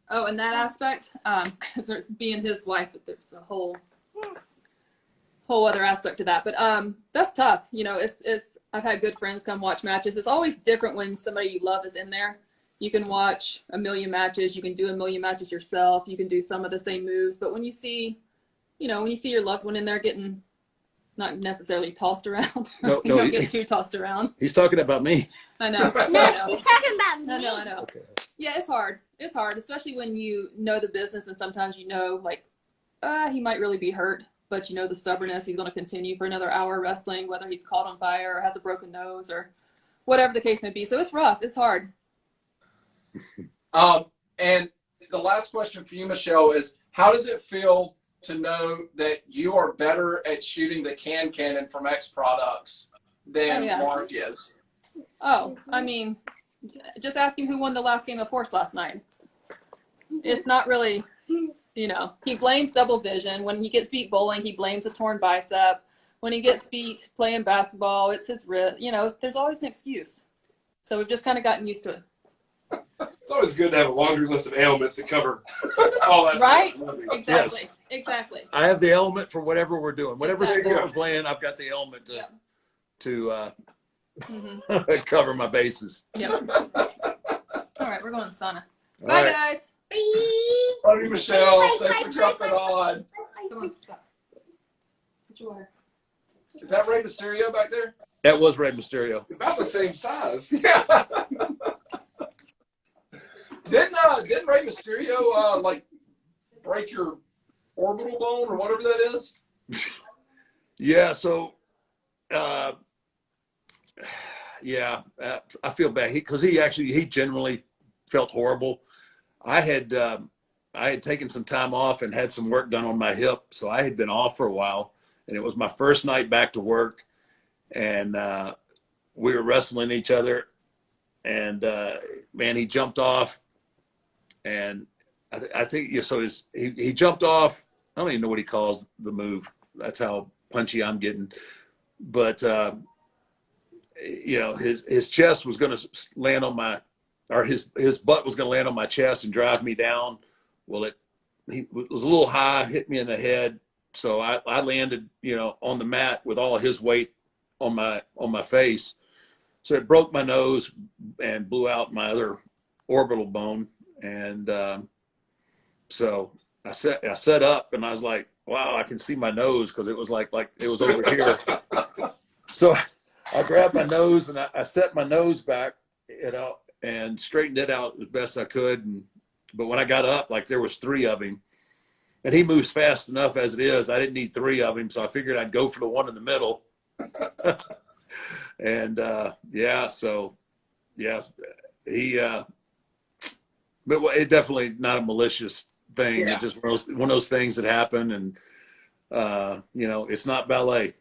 Speaker 5: Oh, in that aspect, because being his wife, there's a whole other aspect to that. But that's tough. It's I've had good friends come watch matches. It's always different when somebody you love is in there. You can watch a million matches. You can do a million matches yourself. You can do some of the same moves. But when you see your loved one in there getting not necessarily tossed around,
Speaker 3: No,
Speaker 5: you don't get too tossed around.
Speaker 3: He's talking about me.
Speaker 5: I know.
Speaker 6: No,
Speaker 5: I know.
Speaker 6: he's talking about me.
Speaker 5: I know.
Speaker 3: Okay.
Speaker 5: Yeah, it's hard. It's hard, especially when you know the business and sometimes like, he might really be hurt, but the stubbornness. He's going to continue for another hour wrestling, whether he's caught on fire or has a broken nose or whatever the case may be. So it's rough. It's hard.
Speaker 2: And the last question for you, Michelle, is how does it feel to know that you are better at shooting the cannon from X Products than
Speaker 5: Oh, yeah.
Speaker 2: Mark is?
Speaker 5: Oh, I mean, just ask him who won the last game of horse last night. It's not really, he blames double vision. When he gets beat bowling, he blames a torn bicep. When he gets beat playing basketball, it's his wrist. There's always an excuse. So we've just kind of gotten used to it.
Speaker 4: It's always good to have a laundry list of ailments to cover all that
Speaker 5: Right?
Speaker 4: stuff.
Speaker 5: Exactly. Exactly.
Speaker 3: I have the element for whatever we're doing. Whatever
Speaker 5: Exactly.
Speaker 3: sport we're playing, I've got the element to
Speaker 5: Mm-hmm.
Speaker 3: cover my bases.
Speaker 5: Yep. All right, we're going to the sauna.
Speaker 3: All
Speaker 5: Bye,
Speaker 3: right.
Speaker 5: guys.
Speaker 2: Love you, Michelle. Thanks for jumping on.
Speaker 5: Come on, stop. Put your water.
Speaker 2: Is that Rey Mysterio back there?
Speaker 3: That was Rey Mysterio.
Speaker 4: About the same size.
Speaker 2: Yeah. Didn't Rey Mysterio break your orbital bone or whatever that is?
Speaker 3: Yeah. So, I feel bad because he generally felt horrible. I had taken some time off and had some work done on my hip, so I had been off for a while, and it was my first night back to work, and we were wrestling each other, and man, he jumped off, and I think so. He jumped off. I don't even know what he calls the move. That's how punchy I'm getting, but his chest was going to land on my, or his butt was going to land on my chest and drive me down. Well, he was a little high, hit me in the head. So I landed, on the mat with all of his weight on my face. So it broke my nose and blew out my other orbital bone. And so I sat up and I was like, wow, I can see my nose, because it was like it was over here. So I grabbed my nose and I set my nose back, and straightened it out as best I could. But when I got up, there was 3 of him, and he moves fast enough as it is. I didn't need 3 of him, so I figured I'd go for the one in the middle. And but it definitely not a malicious thing.
Speaker 2: Yeah.
Speaker 3: It's just one of those things that happen, and it's not ballet.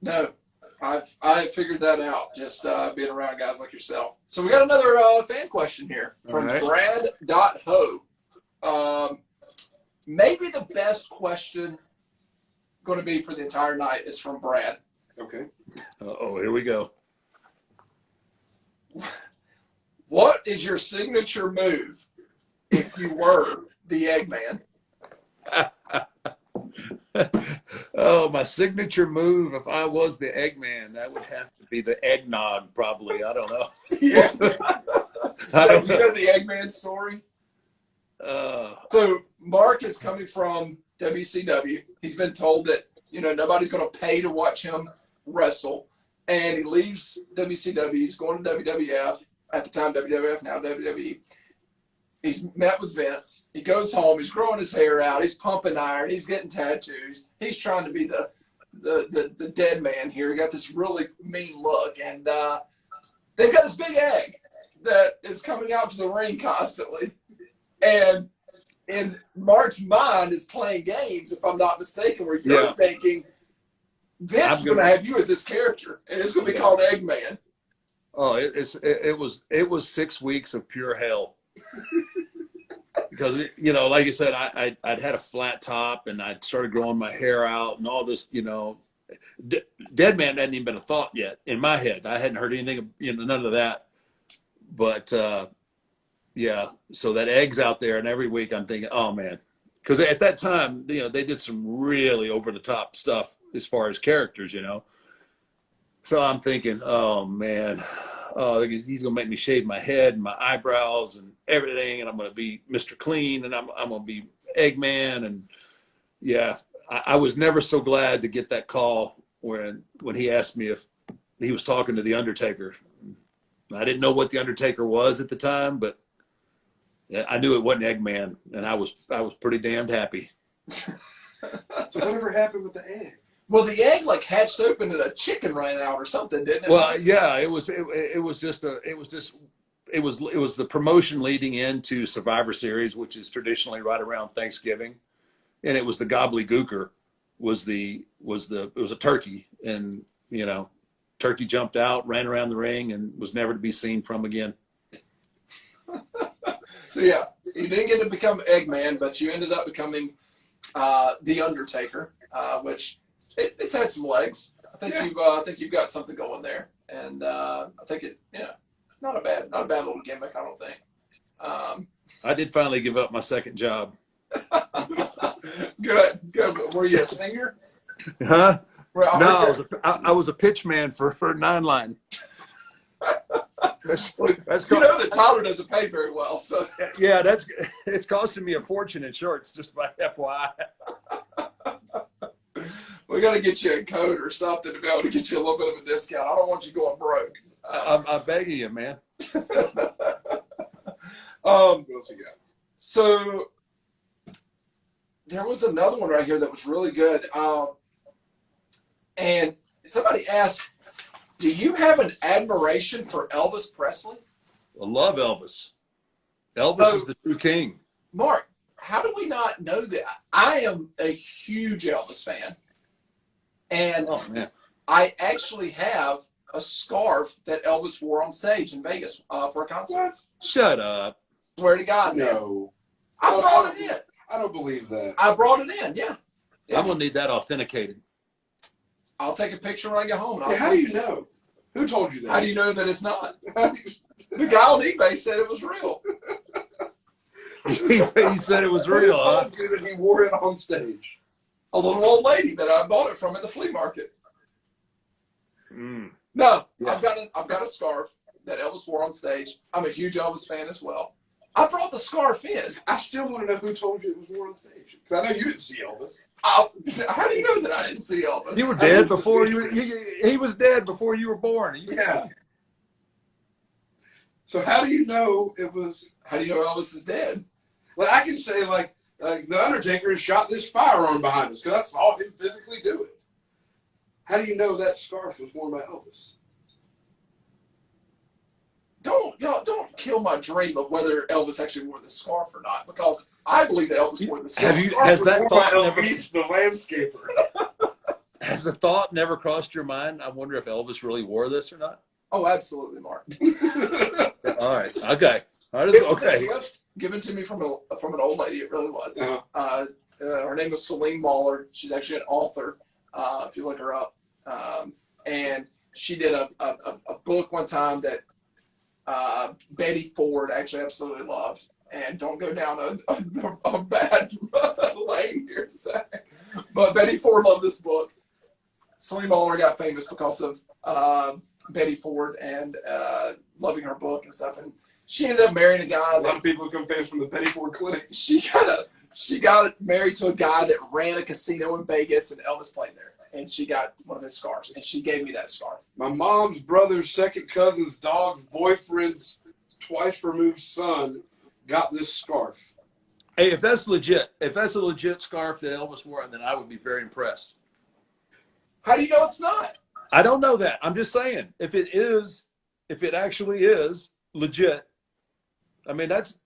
Speaker 2: No, I figured that out just being around guys like yourself. So we got another fan question here from
Speaker 3: All right.
Speaker 2: Brad.ho. Maybe the best question going to be for the entire night is from Brad.
Speaker 4: Okay.
Speaker 3: Oh, here we go.
Speaker 2: What is your signature move if you were the Eggman?
Speaker 3: Oh, my signature move if I was the Eggman, that would have to be the eggnog, probably. I don't know.
Speaker 2: Yeah.
Speaker 3: I
Speaker 2: So
Speaker 3: don't
Speaker 2: you
Speaker 3: know.
Speaker 2: know the Eggman story? So Mark is coming from WCW. He's been told that, nobody's going to pay to watch him wrestle. And he leaves WCW. He's going to WWF. At the time, WWF, now WWE. He's met with Vince. He goes home. He's growing his hair out. He's pumping iron. He's getting tattoos. He's trying to be the dead man here. He got this really mean look. And they've got this big egg that is coming out to the ring constantly. And in Mark's mind is playing games, if I'm not mistaken, where you're thinking Vince is going to have you as this character, and it's going to be called Eggman.
Speaker 3: Oh, it was 6 weeks of pure hell. Because like you said, I'd had a flat top, and I'd started growing my hair out, and all this. Dead man hadn't even been a thought yet in my head. I hadn't heard anything, none of that. But so that egg's out there, and every week I'm thinking, oh man, because at that time, they did some really over the top stuff as far as characters, So I'm thinking, oh man, he's gonna make me shave my head and my eyebrows and everything, and I'm gonna be Mr. Clean, and I'm gonna be Eggman, and I was never so glad to get that call when he asked me if he was talking to the Undertaker. I didn't know what the Undertaker was at the time, but I knew it wasn't Eggman, and I was pretty damned happy.
Speaker 4: So whatever happened with the egg?
Speaker 2: Well, the egg hatched open and a chicken ran out or something, didn't it?
Speaker 3: Well, yeah, it was the promotion leading into Survivor Series, which is traditionally right around Thanksgiving, and it was the gobbledygooker was a turkey, and turkey jumped out, ran around the ring, and was never to be seen from again.
Speaker 2: So you didn't get to become Eggman, but you ended up becoming the Undertaker, which it's had some legs. I think you've got something going there, and I think not a bad little gimmick. I don't think.
Speaker 3: I did finally give up my second job.
Speaker 2: Good. Were you a singer?
Speaker 3: Huh? No, I was a pitch man for Nine Line. That's
Speaker 2: that Tyler doesn't pay very well, so
Speaker 3: yeah, it's costing me a fortune in shorts, just by FYI.
Speaker 2: We got to get you a code or something to be able to get you a little bit of a discount. I don't want you going broke.
Speaker 3: I'm begging you, man.
Speaker 4: What else you got?
Speaker 2: So there was another one right here that was really good. And somebody asked, do you have an admiration for Elvis Presley?
Speaker 3: I love Elvis. Elvis is the true king.
Speaker 2: Mark, how do we not know that? I am a huge Elvis fan. And
Speaker 3: Oh man,
Speaker 2: I actually have a scarf that Elvis wore on stage in Vegas for a concert.
Speaker 4: What?
Speaker 3: shut up.
Speaker 2: Swear to God, man.
Speaker 4: No.
Speaker 2: I brought it in.
Speaker 4: I don't believe that.
Speaker 2: I brought it in, yeah.
Speaker 3: I'm gonna need that authenticated.
Speaker 2: I'll take a picture when I get home. And I'll
Speaker 4: Yeah, how do
Speaker 2: send
Speaker 4: you
Speaker 2: it to
Speaker 4: know? Who told you that?
Speaker 2: How do you know that it's not? The guy on eBay said it was real.
Speaker 3: He said it was real,
Speaker 4: Who
Speaker 3: huh?
Speaker 4: told you that he wore it on stage?
Speaker 2: A little old lady that I bought it from at the flea market.
Speaker 3: Mm.
Speaker 2: No,
Speaker 3: Yeah.
Speaker 2: I've got a scarf that Elvis wore on stage. I'm a huge Elvis fan as well. I brought the scarf in.
Speaker 4: I still want to know who told you it was worn on stage. Because I know you didn't see Elvis.
Speaker 2: How do you know that I didn't see Elvis?
Speaker 3: You were dead before he was dead before you were born.
Speaker 4: Yeah. So how do you know it was?
Speaker 2: How do you know Elvis is dead?
Speaker 4: Well, I can say like the Undertaker shot this firearm behind us because I saw him physically do it. How do you know that scarf was worn by Elvis?
Speaker 2: Don't kill my dream of whether Elvis actually wore the scarf or not, because I believe that Elvis wore the scarf.
Speaker 3: Has that
Speaker 4: Worn by
Speaker 3: thought never?
Speaker 4: Elvis, the landscaper?
Speaker 3: Has the thought never crossed your mind? I wonder if Elvis really wore this or not.
Speaker 2: Oh, absolutely, Mark.
Speaker 3: All right. Okay.
Speaker 2: It was a
Speaker 3: Okay.
Speaker 2: gift given to me from an old lady. It really was.
Speaker 4: Uh-huh.
Speaker 2: Her name was Celine Mahler. She's actually an author. If you look her up, and she did a book one time that Betty Ford actually absolutely loved. And don't go down a bad lane here, Zach. But Betty Ford loved this book. Celine Mahler got famous because of Betty Ford and loving her book and stuff. And she ended up marrying a guy.
Speaker 4: A lot of people come famous from the Betty Ford Clinic.
Speaker 2: She got married to a guy that ran a casino in Vegas, and Elvis played there. And she got one of his scarves, and she gave me that scarf.
Speaker 4: My mom's brother's second cousin's dog's boyfriend's twice removed son got this scarf.
Speaker 3: Hey, if that's a legit scarf that Elvis wore, then I would be very impressed.
Speaker 2: How do you know it's not?
Speaker 3: I don't know that. I'm just saying, if it actually is legit, I mean, that's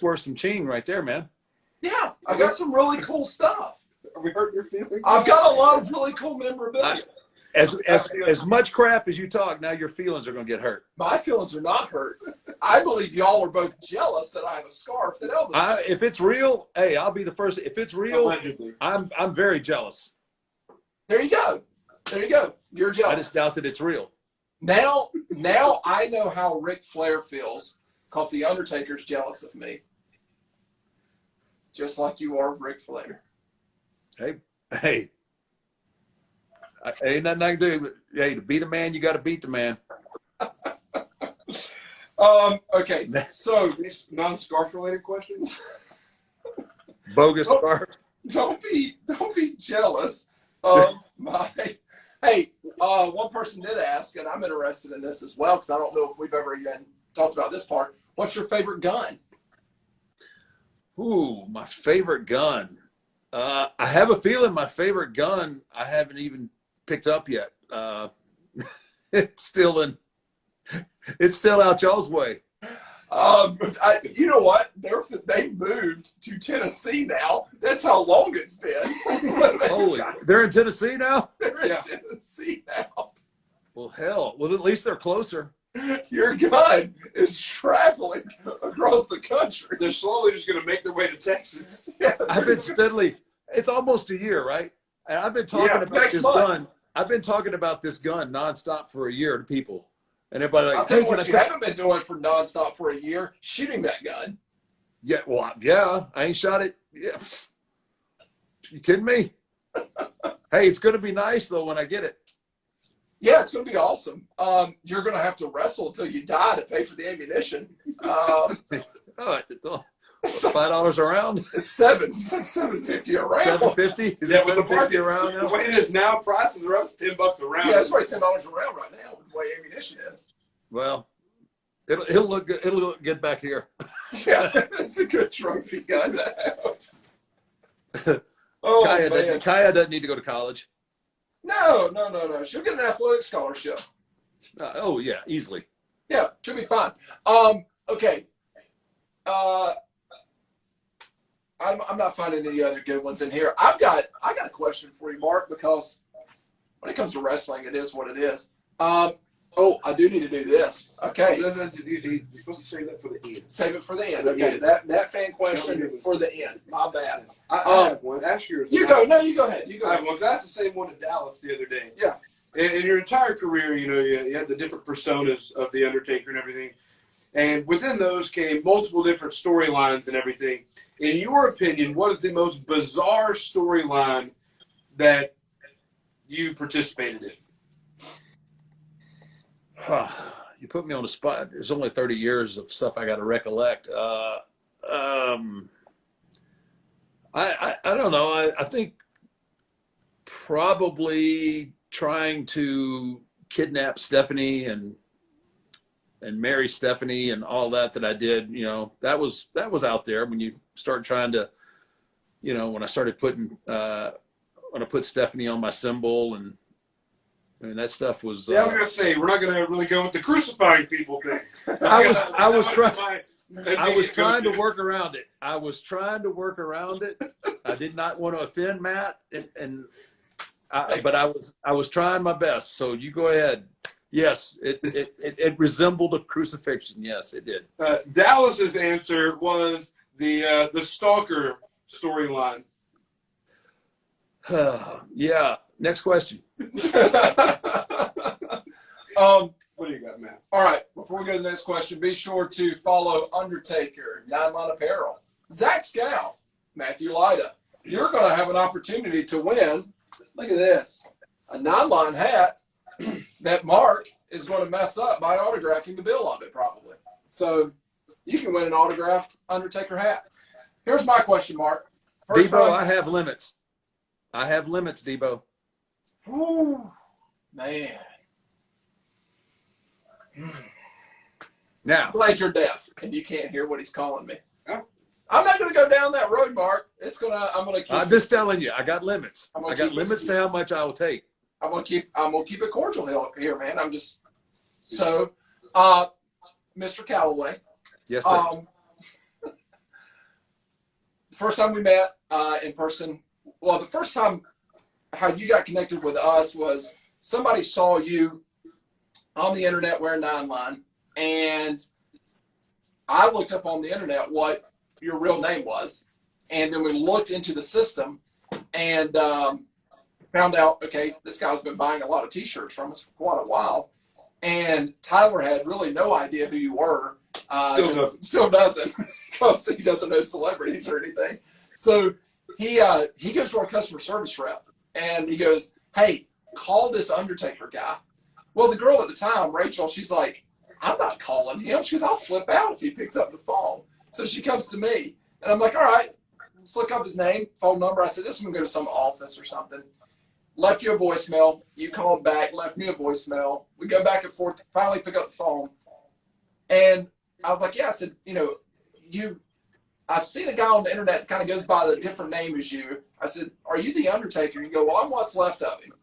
Speaker 3: worth some ching right there, man.
Speaker 2: Yeah, I got some really cool stuff.
Speaker 4: Are we hurting your feelings?
Speaker 2: I've got a lot of really cool memorabilia.
Speaker 3: As much crap as you talk, now your feelings are going to get hurt.
Speaker 2: My feelings are not hurt. I believe y'all are both jealous that I have a scarf that Elvis.
Speaker 3: If it's real, hey, I'll be the first. If it's real,
Speaker 4: Allegedly.
Speaker 3: I'm very jealous.
Speaker 2: There you go. There you go. You're jealous.
Speaker 3: I just doubt that it's real.
Speaker 2: Now I know how Ric Flair feels because the Undertaker's jealous of me. Just like you are of Ric Flair.
Speaker 3: Hey, ain't nothing I can do. But, hey, to beat a man, you got to beat the man.
Speaker 2: Okay, so
Speaker 4: These non-scarf related questions?
Speaker 3: Bogus scarf.
Speaker 2: don't be jealous of my. Hey, one person did ask, and I'm interested in this as well because I don't know if we've ever even talked about this part. What's your favorite gun?
Speaker 3: Ooh, my favorite gun. I have a feeling my favorite gun I haven't even picked up yet. It's still out y'all's way.
Speaker 2: You know what? They moved to Tennessee now. That's how long it's been.
Speaker 3: They're in Tennessee now?
Speaker 2: They're in Tennessee now.
Speaker 3: Well, hell. Well, at least they're closer.
Speaker 2: Your gun is traveling across the country.
Speaker 4: They're slowly just going to make their way to Texas.
Speaker 2: Yeah,
Speaker 3: I've been steadily. It's almost a year, right? And I've been talking about
Speaker 2: next
Speaker 3: this
Speaker 2: month.
Speaker 3: gun. I've been talking about this gun nonstop for a year to people, and everybody
Speaker 2: I'll
Speaker 3: like,
Speaker 2: tell you
Speaker 3: "Hey,
Speaker 2: what
Speaker 3: can
Speaker 2: you
Speaker 3: I?"
Speaker 2: haven't been doing for nonstop for a year, shooting that gun.
Speaker 3: Yeah, well, yeah, I ain't shot it. Yeah, you kidding me? Hey, it's gonna be nice though when I get it.
Speaker 2: Yeah, it's going to be awesome. You're going to have to wrestle until you die to pay for the ammunition.
Speaker 3: Oh, $5 a round.
Speaker 2: It's $750 a round.
Speaker 3: $750. Is
Speaker 4: Yeah,
Speaker 3: it
Speaker 4: with the
Speaker 3: $750
Speaker 4: market,
Speaker 3: a round
Speaker 4: the
Speaker 3: now?
Speaker 4: way it is now, prices are up. It's $10 a round.
Speaker 2: Yeah, it's right $10 a round right now with the way ammunition is.
Speaker 3: Well, it'll look good. It'll look good back here.
Speaker 2: Yeah, it's a good trophy gun to have. Oh, man.
Speaker 3: Kaya doesn't need to go to college.
Speaker 2: No. She'll get an athletic scholarship.
Speaker 3: Oh yeah, easily.
Speaker 2: Yeah, she'll be fine. Okay. I'm not finding any other good ones in here. I got a question for you, Mark, because when it comes to wrestling, it is what it is. Oh, I do need to do this. Okay.
Speaker 4: You're supposed to save that for the end.
Speaker 2: Save it for the end. Okay. That fan question for the end. My bad.
Speaker 4: I have one. Ask yours.
Speaker 2: You go. No, you go ahead. You go
Speaker 4: I have
Speaker 2: ahead.
Speaker 4: one. 'Cause I asked the same one to Dallas the other day.
Speaker 2: Yeah.
Speaker 4: In your entire career, you had the different personas of the Undertaker and everything. And within those came multiple different storylines and everything. In your opinion, what is the most bizarre storyline that you participated in?
Speaker 3: You put me on the spot. There's only 30 years of stuff I got to recollect. I don't know. I think probably trying to kidnap Stephanie and marry Stephanie and all that I did. That was out there when you start trying to, when I started putting when I put Stephanie on my symbol, and I mean that stuff was.
Speaker 4: Yeah, I was gonna say we're not gonna really go with the crucifying people thing.
Speaker 3: I was trying to work around it. I did not want to offend Matt, but I was trying my best. So you go ahead. Yes, it resembled a crucifixion. Yes, it did.
Speaker 4: Dallas's answer was the stalker storyline.
Speaker 3: Yeah. Next question.
Speaker 4: What do you got, Matt?
Speaker 2: All right. Before we go to the next question, be sure to follow Undertaker, 9 Line Apparel, Zach Scout, Matthew Lyda. You're going to have an opportunity to win. Look at this, a 9 Line hat that Mark is going to mess up by autographing the bill of it, probably. So you can win an autographed Undertaker hat. Here's my question, Mark.
Speaker 3: Debo, I have limits. Debo.
Speaker 2: Whew, man.
Speaker 3: Now,
Speaker 2: I'm glad you're deaf and you can't hear what he's calling me.
Speaker 4: Oh.
Speaker 2: I'm not going to go down that road, Mark. I'm going to keep.
Speaker 3: I'm just telling you, I got limits.
Speaker 2: I
Speaker 3: got limits to how much I will take.
Speaker 2: I'm gonna keep it cordial here, man. I'm just so, Mr. Calloway.
Speaker 3: Yes, sir.
Speaker 2: The first time we met in person. Well, the first time how you got connected with us was somebody saw you on the internet wearing 9 Line, and I looked up on the internet what your real name was, and then we looked into the system and found out, okay, this guy's been buying a lot of T-shirts from us for quite a while, and Tyler had really no idea who you were. Still doesn't, because he doesn't know celebrities or anything. So he goes to our customer service rep, and he goes, "Hey, call this Undertaker guy." Well, the girl at the time, Rachel, she's like, "I'm not calling him." She goes, "I'll flip out if he picks up the phone." So she comes to me, and I'm like, "All right, let's look up his name, phone number." I said, "This is going to go to some office or something." Left you a voicemail. You called back, left me a voicemail. We go back and forth, finally pick up the phone. And I was like, "Yeah," I said, I've seen a guy on the internet that kind of goes by the different name as you. I said, "Are you the Undertaker?" You go, "Well, I'm what's left of him."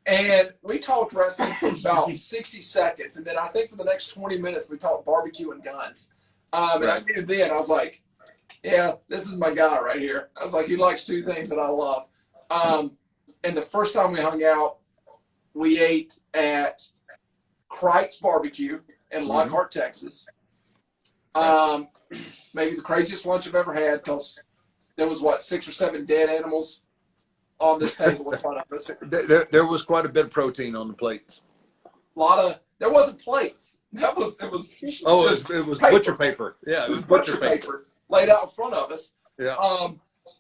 Speaker 2: And we talked wrestling for about 60 seconds. And then I think for the next 20 minutes, we talked barbecue and guns. And I knew then, I was like, "Yeah, this is my guy right here." I was like, he likes two things that I love. And the first time we hung out, we ate at Kreitz Barbecue in Lockhart, Texas. Maybe the craziest lunch I've ever had, because there was, 6 or 7 dead animals on this table in front of us.
Speaker 3: There was quite a bit of protein on the plates.
Speaker 2: There wasn't plates. It was
Speaker 3: butcher paper. Yeah, it was butcher paper
Speaker 2: laid out in front of us.
Speaker 3: Yeah.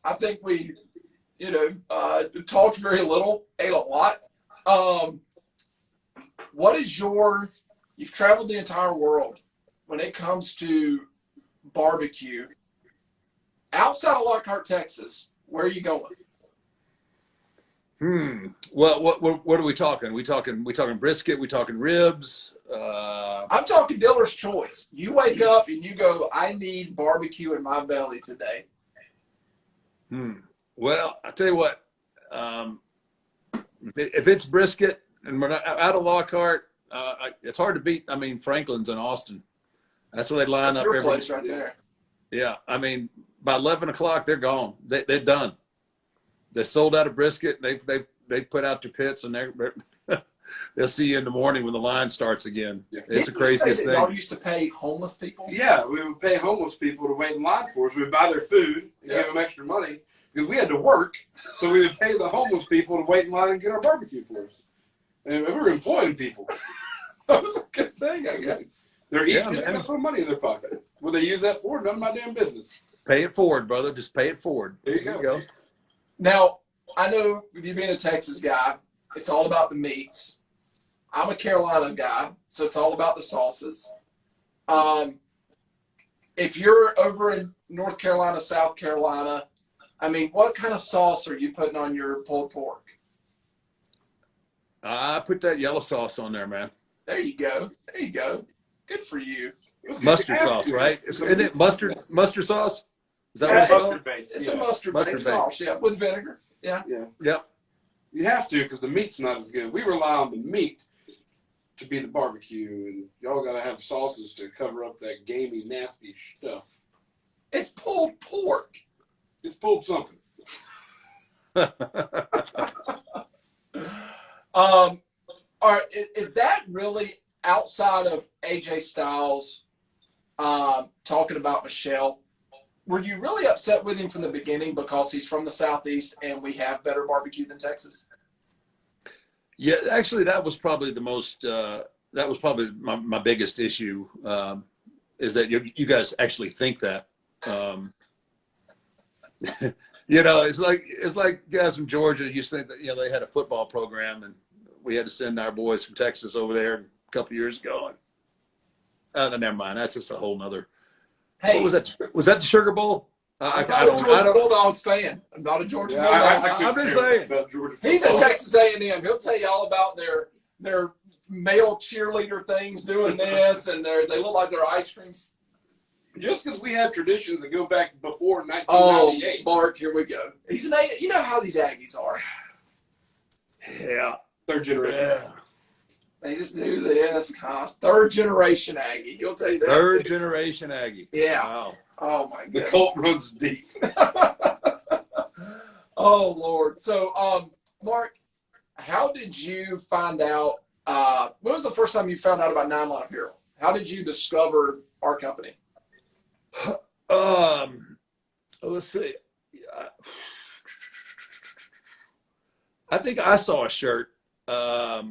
Speaker 2: I think we, talked very little, ate a lot. You've traveled the entire world. When it comes to barbecue, outside of Lockhart, Texas, where are you going?
Speaker 3: Well, what are we talking? We talking brisket? We talking ribs?
Speaker 2: I'm talking dealer's choice. You wake up and you go, "I need barbecue in my belly today."
Speaker 3: Well, I tell you what, if it's brisket and we're not out of Lockhart, it's hard to beat. I mean, Franklin's in Austin. That's where they line
Speaker 2: That's
Speaker 3: up
Speaker 2: your
Speaker 3: every.
Speaker 2: place right there.
Speaker 3: Yeah, I mean, by 11 o'clock they're gone. They're done. They sold out of brisket. They've put out their pits, and they'll see you in the morning when the line starts again.
Speaker 4: Yeah.
Speaker 3: It's the
Speaker 2: Didn't you say
Speaker 3: craziest
Speaker 2: that
Speaker 3: thing.
Speaker 2: y'all used to pay homeless people?
Speaker 4: Yeah, we would pay homeless people to wait in line for us. We would buy their food and give them extra money because we had to work. So we would pay the homeless people to wait in line and get our barbecue for us. And we were employing people.
Speaker 2: That was a good thing, I guess.
Speaker 4: They're eating
Speaker 3: Yeah,
Speaker 4: and
Speaker 3: man.
Speaker 4: got some money in their pocket. What they use that for? None of my damn business.
Speaker 3: Pay it forward, brother. Just pay it forward.
Speaker 4: There you go.
Speaker 2: Now, I know with you being a Texas guy, it's all about the meats. I'm a Carolina guy, so it's all about the sauces. If you're over in North Carolina, South Carolina, I mean, what kind of sauce are you putting on your pulled pork?
Speaker 3: I put that yellow sauce on there, man.
Speaker 2: There you go. There you go. Good for you.
Speaker 3: Mustard sauce, right? Isn't it mustard sauce? Is that
Speaker 2: Yeah,
Speaker 3: what it's
Speaker 2: it's
Speaker 3: called?
Speaker 4: mustard base?
Speaker 2: It's
Speaker 4: Yeah.
Speaker 2: a mustard-based
Speaker 3: Mustard base.
Speaker 2: sauce, yeah, with vinegar. Yeah.
Speaker 4: Yeah.
Speaker 3: Yep.
Speaker 4: You have to because the meat's not as good. We rely on the meat to be the barbecue, and y'all got to have sauces to cover up that gamey, nasty stuff.
Speaker 2: It's pulled pork.
Speaker 4: It's pulled something.
Speaker 2: All right, is that really outside of AJ Styles talking about Michelle? Were you really upset with him from the beginning because he's from the Southeast and we have better barbecue than Texas?
Speaker 3: Yeah, actually, that was probably the most. That was probably my biggest issue. Is that you guys actually think that? It's like guys from Georgia. You think that they had a football program and we had to send our boys from Texas over there a couple years ago. And never mind. That's just a whole nother.
Speaker 2: Hey,
Speaker 3: What was that? Was that the Sugar Bowl?
Speaker 2: I'm not a Georgia Bulldogs fan. I'm not a Georgia Bulldogs fan.
Speaker 3: I'm just saying.
Speaker 2: He's at Texas A&M. He'll tell you all about their male cheerleader things doing this, and they look like they're ice creams.
Speaker 4: Just because we have traditions that go back before
Speaker 2: Oh,
Speaker 4: 1998.
Speaker 2: Mark, here we go. He's an A. You know how these Aggies are.
Speaker 3: Yeah.
Speaker 4: Third generation.
Speaker 3: Yeah.
Speaker 2: They just do this. Third generation Aggie. He'll tell you that.
Speaker 3: Third
Speaker 2: too.
Speaker 3: generation Aggie.
Speaker 2: Yeah.
Speaker 3: Wow.
Speaker 2: Oh my
Speaker 4: The
Speaker 2: God.
Speaker 4: cult runs deep.
Speaker 2: Oh Lord. So, Mark, how did you find out? When was the first time you found out about Nine Line Apparel? How did you discover our company?
Speaker 3: Let's see. I think I saw a shirt. I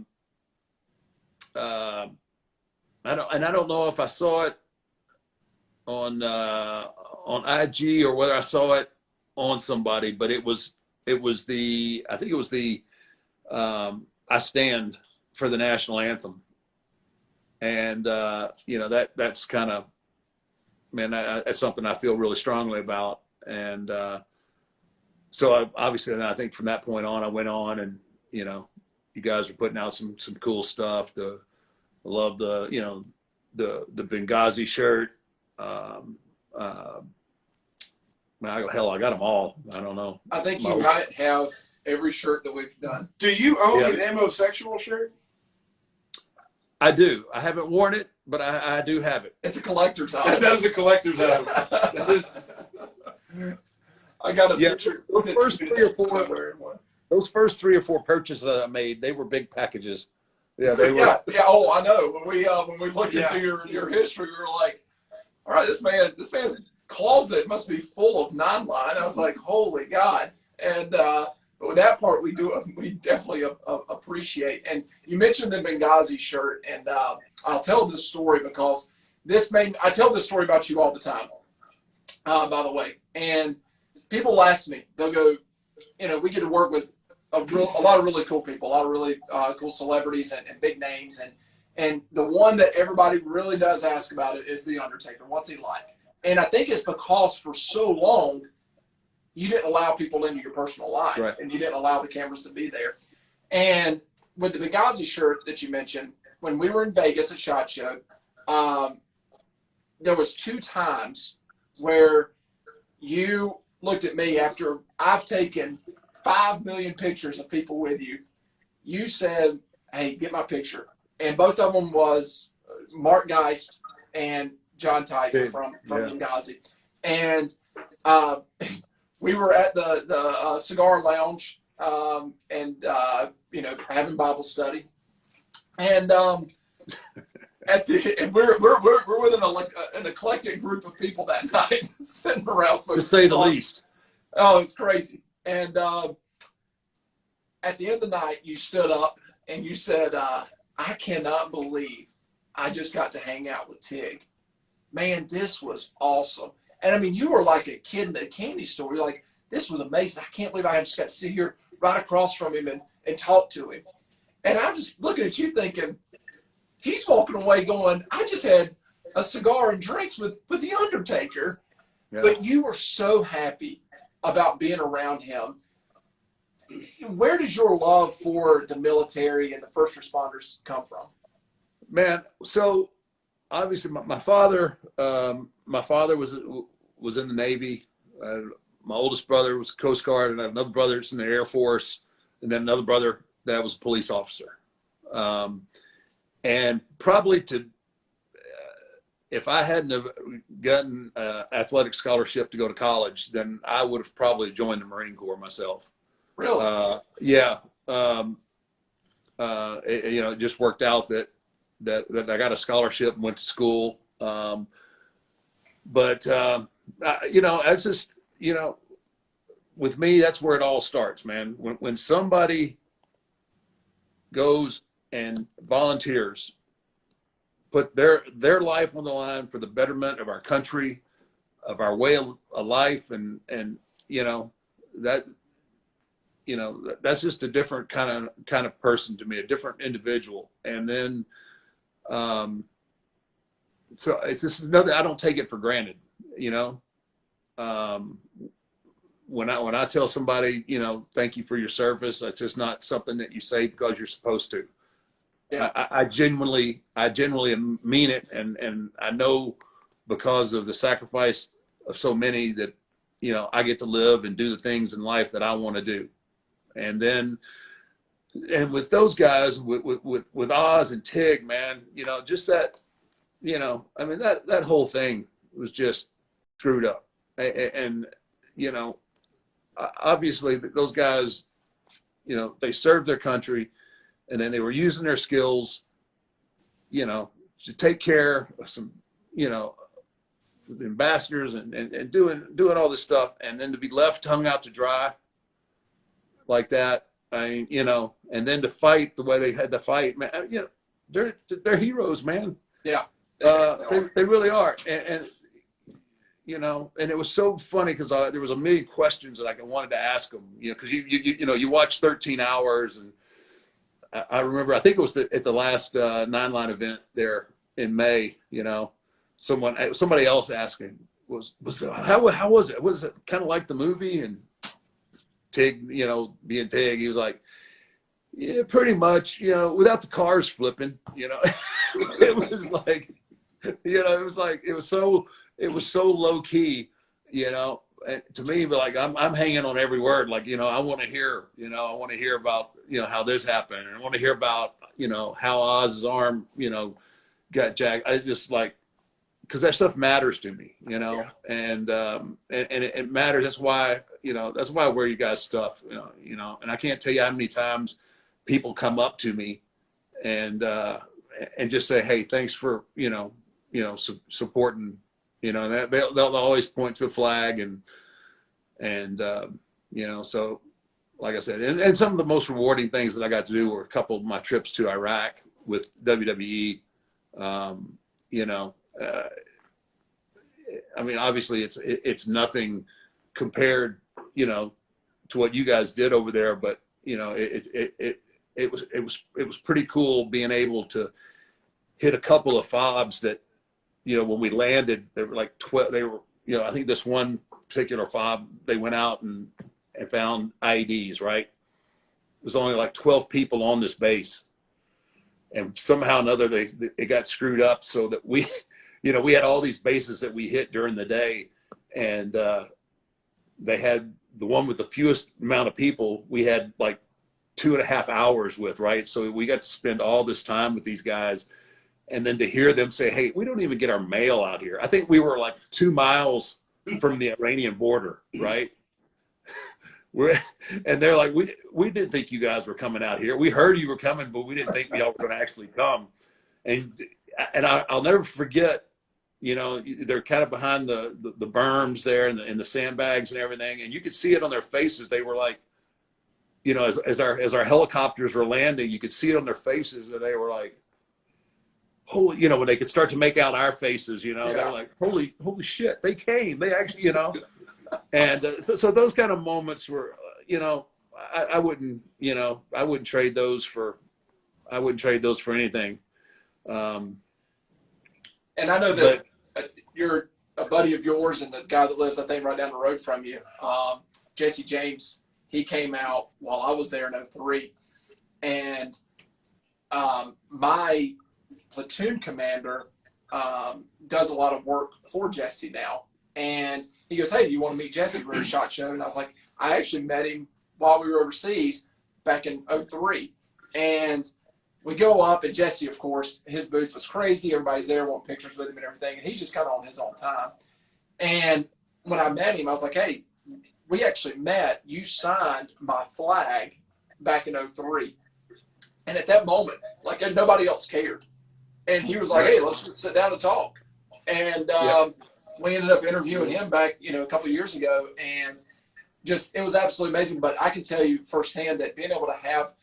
Speaker 3: don't know if I saw it on IG or whether I saw it on somebody, but it was the I Stand for the national anthem, and that's kind of, man, that's something I feel really strongly about, and so I think from that point on I went on, and you guys were putting out some cool stuff. I love the Benghazi shirt. I got them all. I don't know.
Speaker 2: I think you might have every shirt that we've done.
Speaker 4: Do you own
Speaker 3: Yeah.
Speaker 4: an homosexual shirt?
Speaker 3: I do. I haven't worn it, but I do have it.
Speaker 2: It's a collector's item.
Speaker 4: That is a collector's item. That is.
Speaker 2: I got a
Speaker 3: Yeah,
Speaker 2: picture.
Speaker 3: those
Speaker 2: sent
Speaker 3: first
Speaker 2: to me
Speaker 3: 3 or
Speaker 2: that's
Speaker 3: 4
Speaker 2: wearing one.
Speaker 3: Those first 3 or 4 purchases that I made, they were big packages. Yeah, they were.
Speaker 2: Yeah. Oh, I know. When we looked
Speaker 4: Yeah.
Speaker 2: into your history, we were like, all right, this man's closet must be full of Nine Line. I was like, holy God. And but with that part, we definitely appreciate. And you mentioned the Benghazi shirt, and I'll tell this story because I tell this story about you all the time. By the way, and people ask me, they'll go, we get to work with a lot of really cool people, a lot of really cool celebrities and big names, and the one that everybody really does ask about it is the Undertaker. What's he like? And I think it's because for so long you didn't allow people into your personal life,
Speaker 3: Right.
Speaker 2: and you didn't allow the cameras to be there. And with the Benghazi shirt that you mentioned, when we were in Vegas at SHOT Show, there was 2 times where you looked at me after I've taken 5 million pictures of people with you. You said, hey, get my picture. And both of them was Mark Geist and John Tiger
Speaker 3: Big,
Speaker 2: from
Speaker 3: yeah.
Speaker 2: Benghazi, and we were at the cigar lounge, and having Bible study, and and we're with an eclectic group of people that night, sitting around.
Speaker 3: To say the least.
Speaker 2: Oh, it's crazy. And at the end of the night, you stood up and you said, "I cannot believe I just got to hang out with Tig. Man, this was awesome." And I mean, you were like a kid in a candy store. You're like, "This was amazing. I can't believe I just got to sit here right across from him and talk to him." And I'm just looking at you thinking, he's walking away going, "I just had a cigar and drinks with the Undertaker."
Speaker 3: Yeah.
Speaker 2: But you were so happy about being around him. Where does your love for the military and the first responders come from?
Speaker 3: Man, so obviously my father was in the Navy. My oldest brother was Coast Guard, and I have another brother that's in the Air Force, and then another brother that was a police officer. And probably if I hadn't have gotten an athletic scholarship to go to college, then I would have probably joined the Marine Corps myself.
Speaker 2: Really?
Speaker 3: Yeah. It just worked out that I got a scholarship and went to school. It's just, with me, that's where it all starts, man. When somebody goes and volunteers, put their life on the line for the betterment of our country, of our way of life, and that's just a different kind of person to me, a different individual. And then, so it's just another. I don't take it for granted, When I tell somebody, thank you for your service, it's just not something that you say because you're supposed to.
Speaker 2: Yeah.
Speaker 3: I genuinely mean it, and I know because of the sacrifice of so many that I get to live and do the things in life that I want to do. And with those guys, with Oz and Tig, man, just that, that whole thing was just screwed up. And obviously those guys, they served their country, and then they were using their skills, to take care of some, ambassadors and doing all this stuff, and then to be left hung out to dry like that. I mean, and then to fight the way they had to fight, man. They're heroes, man.
Speaker 2: Yeah.
Speaker 3: They really are, and and it was so funny because there was a million questions that I wanted to ask them, because you watch 13 Hours, and I remember, I think it was at the last 9-line event there in May, somebody else asking how was it? Was it kind of like the movie? And Tig, being Tig, he was like, yeah, pretty much, without the cars flipping, it was like, it was so low key, to me, but like, I'm hanging on every word. Like, I want to hear about, how this happened. And I want to hear about, how Oz's arm, got jacked. I just like, because that stuff matters to me,
Speaker 2: Yeah.
Speaker 3: and it matters. That's why I wear you guys stuff, and I can't tell you how many times people come up to me and just say, hey, thanks for, supporting, and they'll always point to the flag and so like I said, and some of the most rewarding things that I got to do were a couple of my trips to Iraq with WWE. I mean, obviously it's nothing compared, to what you guys did over there, but it was pretty cool being able to hit a couple of fobs that, when we landed, they were like 12. They were, I think this one particular fob, they went out and found IEDs. Right, it was only like 12 people on this base, and somehow or another they got screwed up so that we, we had all these bases that we hit during the day, and they had the one with the fewest amount of people. We had like 2.5 hours with, right? So we got to spend all this time with these guys, And then to hear them say, hey, we don't even get our mail out here. I think we were like 2 miles from the Iranian border, right? And they're like, we didn't think you guys were coming out here. We heard you were coming, but we didn't think y'all were going to actually come. And I'll never forget, you know, they're kind of behind the berms there and the sandbags and everything. And you could see it on their faces. They were like, you know, as our helicopters were landing, you could see it on their faces that they were like, holy, you know, when they could start to make out our faces, you know, they were like, holy shit, they came. They actually, you know. And so those kind of moments were, you know, I wouldn't trade those for anything. And
Speaker 2: I know that you're a buddy of yours and the guy that lives, I think, right down the road from you, Jesse James. He came out while I was there in 2003. And my platoon commander does a lot of work for Jesse now. And he goes, hey, do you want to meet Jesse? We're at a SHOT Show. And I was like, I actually met him while we were overseas back in 2003. And we go up, and Jesse, of course, his booth was crazy. Everybody's there wanting pictures with him and everything. And he's just kind of on his own time. And when I met him, I was like, hey, we actually met. You signed my flag back in 2003. And at that moment, like, nobody else cared. And he was like, hey, let's just sit down and talk. And we ended up interviewing him back, you know, a couple of years ago, and just, it was absolutely amazing. But I can tell you firsthand that being able to have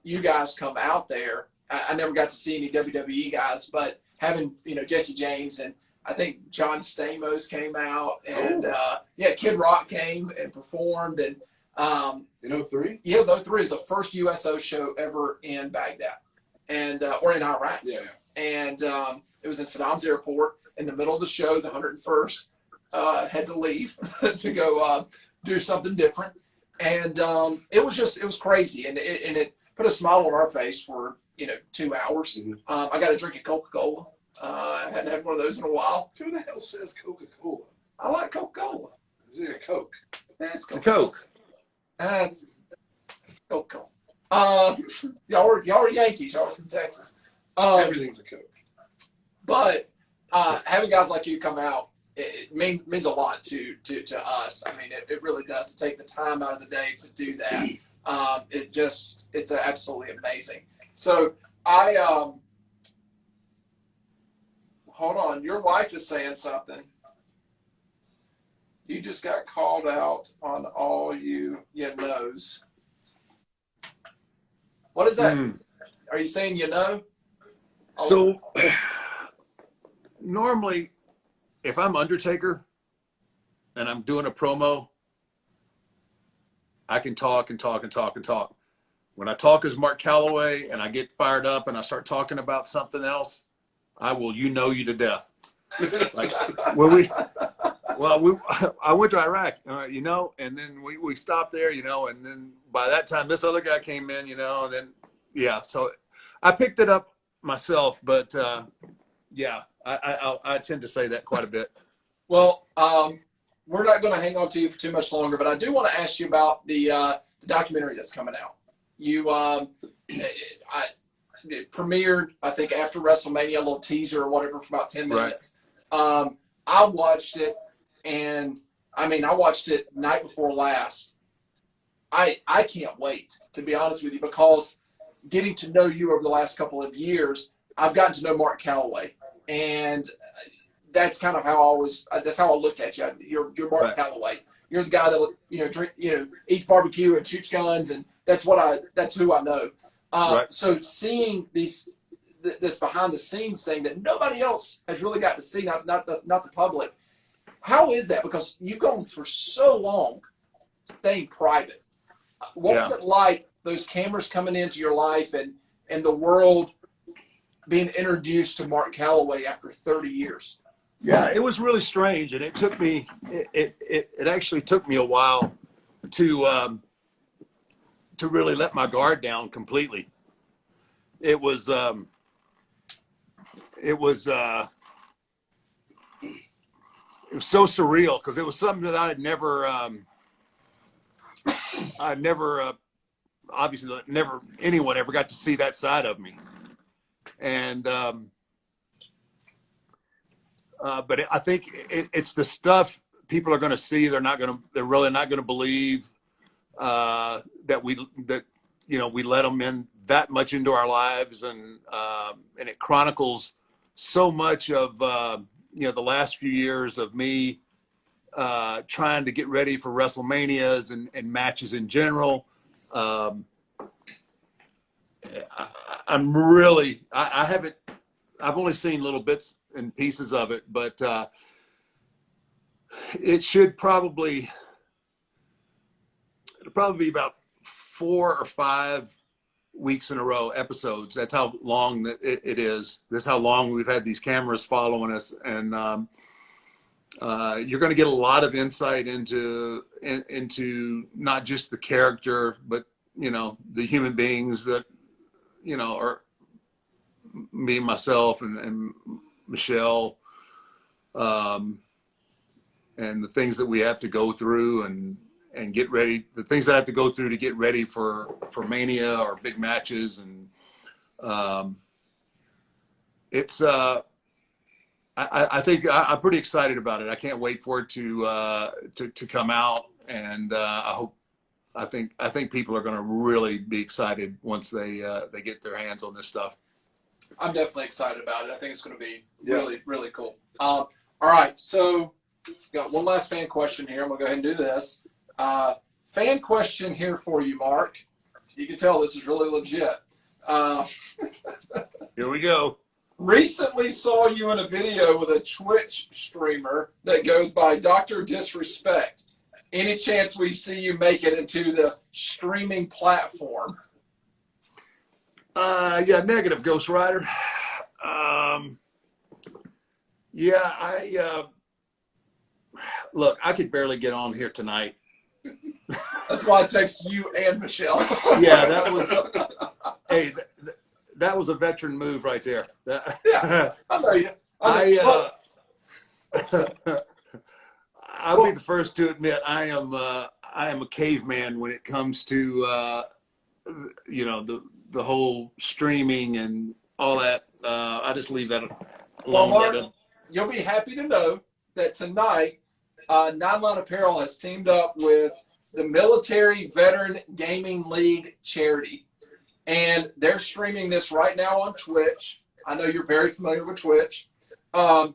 Speaker 2: you guys come out there, I never got to see any WWE guys, but having, you know, Jesse James, and I think John Stamos came out, and Kid Rock came and performed, and
Speaker 4: in 2003?
Speaker 2: Yeah, it was 2003. It was the first USO show ever in Baghdad, and or in Iraq.
Speaker 4: Yeah.
Speaker 2: And it was in Saddam's airport. In the middle of the show, the 101st had to leave to go do something different. And it was crazy. And it put a smile on our face for, you know, 2 hours.
Speaker 4: Mm-hmm.
Speaker 2: I got a drink of Coca-Cola. I hadn't had one of those in a while.
Speaker 4: Who the hell says Coca-Cola?
Speaker 2: I like Coca-Cola.
Speaker 4: Is it a Coke?
Speaker 2: That's
Speaker 3: It's a Coke.
Speaker 2: That's Coca-Cola. Y'all are Yankees. Y'all are from Texas.
Speaker 4: Everything's a Coke.
Speaker 2: But having guys like you come out, it means a lot to us. I mean, it really does, to take the time out of the day to do that. It's absolutely amazing. So hold on. Your wife is saying something. You just got called out on all you knows. What is that? Are you saying you know?
Speaker 3: So normally, if I'm Undertaker and I'm doing a promo, I can talk and talk and talk and talk. When I talk as Mark Calloway and I get fired up and I start talking about something else, I will you to death. Like I went to Iraq, you know, and then we stopped there, you know, and then by that time this other guy came in, you know, and then so I picked it up myself, but I tend to say that quite a bit.
Speaker 2: Well, we're not going to hang on to you for too much longer, but I do want to ask you about the documentary that's coming out. It premiered, I think, after WrestleMania, a little teaser or whatever for about 10 minutes. Right. I watched it, and I mean, I watched it night before last. I can't wait, to be honest with you, because getting to know you over the last couple of years, I've gotten to know Mark Calloway, and that's kind of how that's how I look at you. You're Mark Calloway. You're the guy that eats barbecue and shoots guns, and that's who I know. So seeing this behind the scenes thing that nobody else has really got to see, not the public. How is that? Because you've gone for so long staying private. What was it like, those cameras coming into your life and the world being introduced to Mark Calloway after 30 years?
Speaker 3: Yeah, it was really strange, and it took me. It actually took me a while to really let my guard down completely. It was so surreal because it was something that I'd never obviously never anyone ever got to see that side of me, and But I think it's the stuff people are going to see. They're really not going to believe that we let them in that much into our lives, and it chronicles so much of the last few years of me trying to get ready for WrestleManias and matches in general. I'm really, I've only seen little bits and pieces of it, but it'll probably be about 4 or 5 weeks in a row episodes. That's how long it is. That's how long we've had these cameras following us, and you're going to get a lot of insight into not just the character, but the human beings that are me, myself, and Michelle, and the things that we have to go through and get ready, the things that I have to go through to get ready for Mania or big matches. And it's I think I'm pretty excited about it. I can't wait for it to come out, and I think people are going to really be excited once they get their hands on this stuff.
Speaker 2: I'm definitely excited about it. I think it's going to be really, really cool. All right, so got one last fan question here. I'm going to go ahead and do this. Fan question here for you, Mark. You can tell this is really legit.
Speaker 3: Here we go.
Speaker 2: Recently saw you in a video with a Twitch streamer that goes by Dr. Disrespect. Any chance we see you make it into the streaming platform?
Speaker 3: Yeah, negative, Ghost Rider. Look, I could barely get on here tonight.
Speaker 2: That's why I text you and Michelle.
Speaker 3: Yeah, that was. Hey, that was a veteran move right there.
Speaker 2: Yeah, I know you.
Speaker 3: I'll be the first to admit I am a caveman when it comes to the whole streaming and all that. I just leave that alone.
Speaker 2: Well, Mark, you'll be happy to know that tonight, Nine Line Apparel has teamed up with the Military Veteran Gaming League charity, and they're streaming this right now on Twitch. I know you're very familiar with Twitch. Want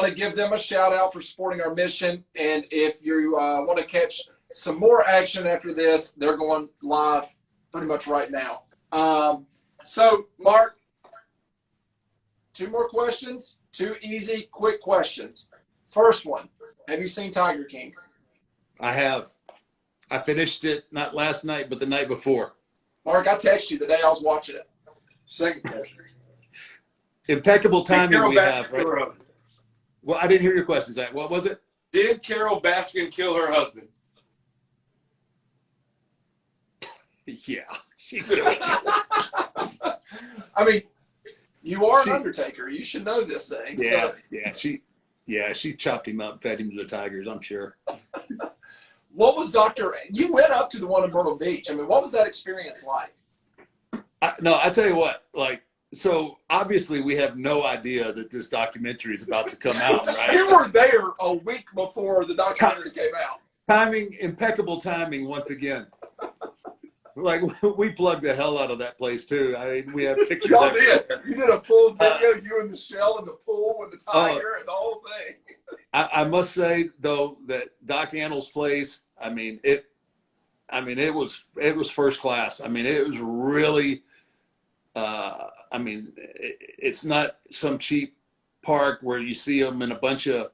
Speaker 2: to give them a shout out for supporting our mission, and if you want to catch some more action after this, they're going live pretty much right now. So, Mark, 2 more questions. 2 easy, quick questions. First one, have you seen Tiger King?
Speaker 3: I have. I finished it not last night, but the night before.
Speaker 2: Mark, I texted you the day I was watching it.
Speaker 4: Second question.
Speaker 3: Impeccable timing
Speaker 4: Carol
Speaker 3: we
Speaker 4: Baskin
Speaker 3: have.
Speaker 4: kill her
Speaker 3: Right?
Speaker 4: husband?
Speaker 3: Well, I didn't hear your question, Zach. What was it?
Speaker 4: Did Carol Baskin kill her husband?
Speaker 3: Yeah. She did.
Speaker 2: I mean, you are an Undertaker. You should know this thing.
Speaker 3: Yeah,
Speaker 2: So.
Speaker 3: she chopped him up, fed him to the tigers, I'm sure.
Speaker 2: What was you went up to the one in Myrtle Beach. I mean, what was that experience like?
Speaker 3: I tell you what, so obviously we have no idea that this documentary is about to come out, right?
Speaker 2: You were there a week before the documentary came out.
Speaker 3: Impeccable timing once again. We plugged the hell out of that place too. I mean, we have pictures.
Speaker 2: Y'all did. You did a full video, you and Michelle in the pool with the tiger and the whole thing.
Speaker 3: I must say though that Doc Annell's place, it was first class. I mean, it was really. It's not some cheap park where you see them in a bunch of,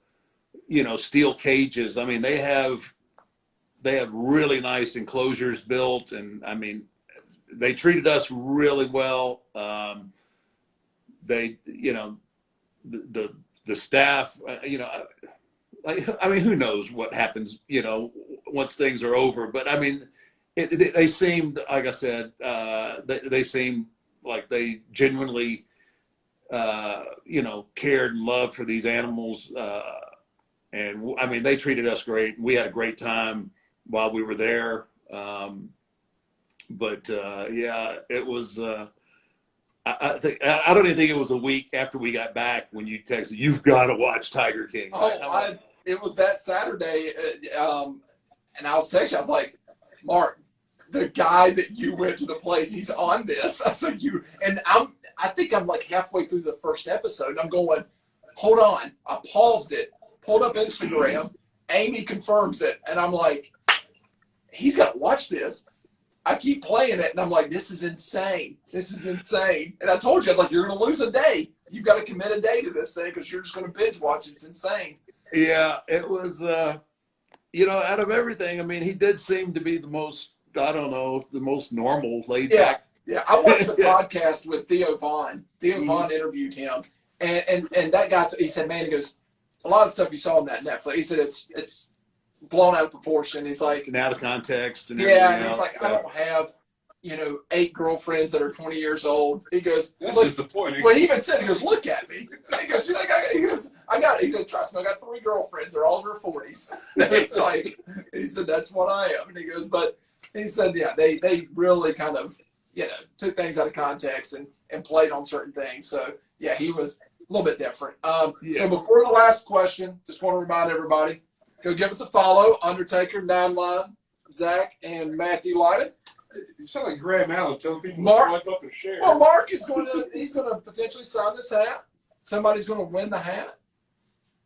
Speaker 3: steel cages. I mean, they have really nice enclosures built, and they treated us really well. They, the staff, who knows what happens, once things are over. But they seemed, like I said, they seemed like they genuinely, cared and loved for these animals. And they treated us great. We had a great time while we were there. It was, I don't even think it was a week after we got back when you texted, "You've got to watch Tiger King."
Speaker 2: Oh, it was that Saturday, and I was texting. I was like, Mark, the guy that you went to the place, he's on this. I said, I think I'm like halfway through the first episode. And I'm going, hold on. I paused it, pulled up Instagram. Amy confirms it. And I'm like, he's got to watch this. I keep playing it. And I'm like, this is insane. This is insane. And I told you, I was like, you're going to lose a day. You've got to commit a day to this thing because you're just going to binge watch. It's insane.
Speaker 3: Yeah, it was, out of everything, I mean, he did seem to be the most, I don't know, the most normal, laid back.
Speaker 2: Yeah. I watched the podcast with Theo Vaughn. Theo Vaughn interviewed him. And that guy, he said, man, he goes, a lot of stuff you saw on that Netflix, he said, it's blown out of proportion. He's like,
Speaker 3: and out of context. And
Speaker 2: and he's like, I don't have, 8 girlfriends that are 20 years old. He goes,
Speaker 4: that's disappointing.
Speaker 2: Well, he even said, he goes, look at me. He goes, I got it. He said, trust me, I got 3 girlfriends. They're all in their 40s. It's like, he said, that's what I am. And he goes, but he said, yeah, they really kind of, took things out of context and played on certain things. So, yeah, he was a little bit different. So before the last question, just want to remind everybody, go give us a follow, Undertaker, 9line, Zach, and Matthew Lyden.
Speaker 4: You sound like Graham Allen telling people
Speaker 2: Mark,
Speaker 4: to swipe up and share.
Speaker 2: Well, Mark is he's going to potentially sign this hat. Somebody's going to win the hat.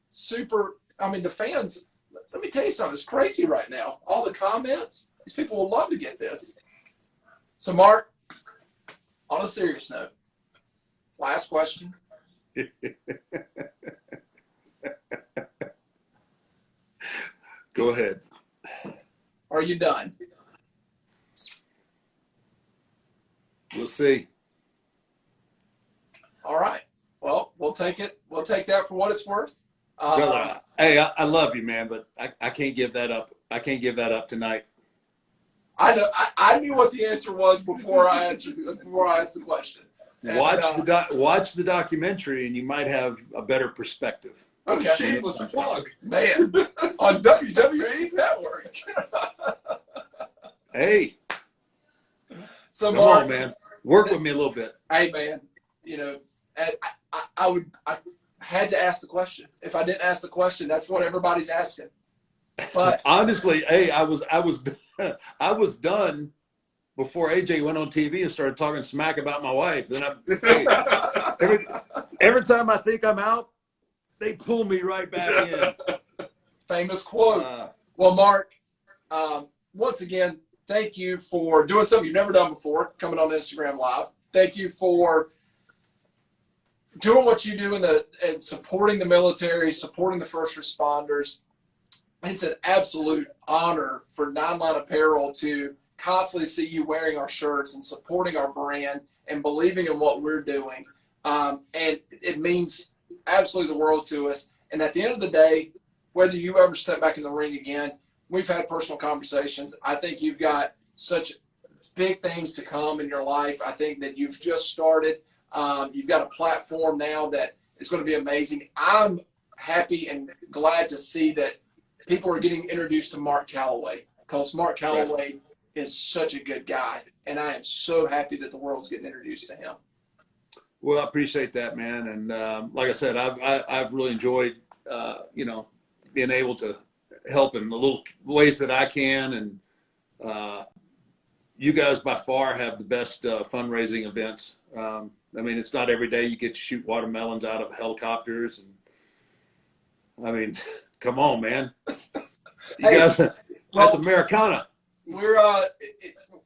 Speaker 2: Super, the fans, let me tell you something, it's crazy right now. All the comments, these people will love to get this. So, Mark, on a serious note, last question.
Speaker 3: Go ahead.
Speaker 2: Are you done?
Speaker 3: We'll see.
Speaker 2: All right. Well, we'll take it. We'll take that for what it's worth.
Speaker 3: Hey, I love you, man, but I can't give that up. I can't give that up tonight.
Speaker 2: I know. I knew what the answer was before I asked the question. And,
Speaker 3: watch the documentary, and you might have a better perspective.
Speaker 2: Okay.
Speaker 4: Shameless plug,
Speaker 2: man, on WWE Network.
Speaker 3: Hey,
Speaker 2: so
Speaker 3: come
Speaker 2: Mark,
Speaker 3: on, man, work with me a little bit.
Speaker 2: Hey, man, I had to ask the question. If I didn't ask the question, that's what everybody's asking. But
Speaker 3: honestly, hey, I was done before AJ went on TV and started talking smack about my wife. Then every time I think I'm out, they pull me right back in.
Speaker 2: Famous quote. Well, Mark, once again, thank you for doing something you've never done before, coming on Instagram Live. Thank you for doing what you do and supporting the military, supporting the first responders. It's an absolute honor for 9line Apparel to constantly see you wearing our shirts and supporting our brand and believing in what we're doing. And it means absolutely the world to us. And at the end of the day, whether you ever step back in the ring again, we've had personal conversations. I think you've got such big things to come in your life. I think that you've just started. You've got a platform now that is going to be amazing. I'm happy and glad to see that people are getting introduced to Mark Calloway, because Mark Calloway is such a good guy, and I am so happy that the world's getting introduced to him.
Speaker 3: Well, I appreciate that, man. And like I said, I've really enjoyed, being able to help in the little ways that I can. And you guys by far have the best fundraising events. It's not every day you get to shoot watermelons out of helicopters. And come on, man. You guys, that's Americana.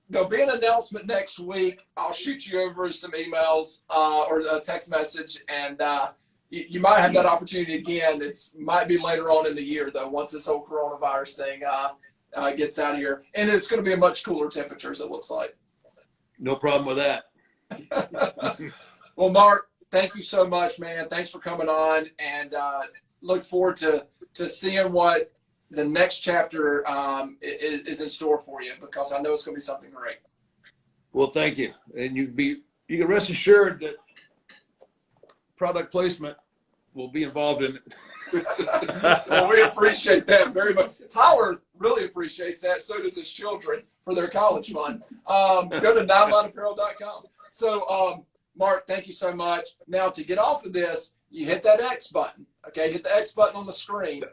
Speaker 2: There'll be an announcement next week. I'll shoot you over some emails or a text message, and you might have that opportunity again. It might be later on in the year, though, once this whole coronavirus thing gets out of here. And it's going to be a much cooler temperatures, it looks like.
Speaker 3: No problem with that.
Speaker 2: Well, Mark, thank you so much, man. Thanks for coming on, and look forward to seeing what the next chapter is in store for you, because I know it's going to be something great.
Speaker 3: Well, thank you. And you can rest assured that product placement will be involved in it.
Speaker 2: Well, we appreciate that very much. Tyler really appreciates that. So does his children for their college fund. Go to 9lineapparel.com. So, Mark, thank you so much. Now, to get off of this, you hit that X button. Okay, hit the X button on the screen.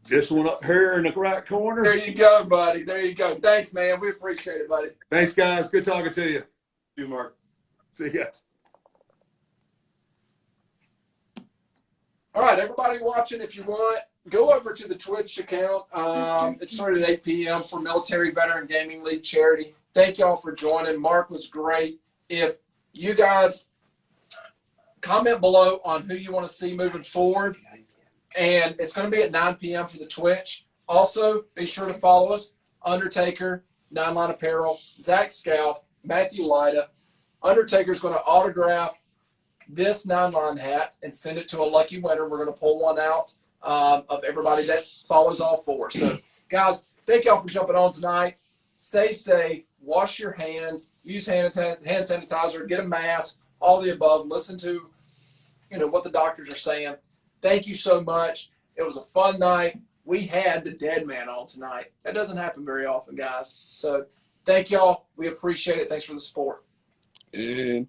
Speaker 6: This one up here in the right corner.
Speaker 2: There you go, buddy. There you go. Thanks, man. We appreciate it, buddy.
Speaker 3: Thanks, guys. Good talking to you.
Speaker 4: Do Mark.
Speaker 3: See you guys.
Speaker 2: All right, everybody watching, if you want, go over to the Twitch account. It started at 8 p.m. for Military Veteran Gaming League charity. Thank y'all for joining. Mark was great. If you guys comment below on who you want to see moving forward, and it's going to be at 9 p.m. for the Twitch. Also, be sure to follow us, Undertaker, 9 Line Apparel, Zach Scalf, Matthew Lyda. Undertaker's going to autograph this 9 Line hat and send it to a lucky winner. We're going to pull one out of everybody that follows all 4. So, guys, thank y'all for jumping on tonight. Stay safe. Wash your hands. Use hand sanitizer. Get a mask. All the above. Listen to, what the doctors are saying. Thank you so much. It was a fun night. We had the dead man on tonight. That doesn't happen very often, guys. So thank y'all. We appreciate it. Thanks for the support.
Speaker 1: And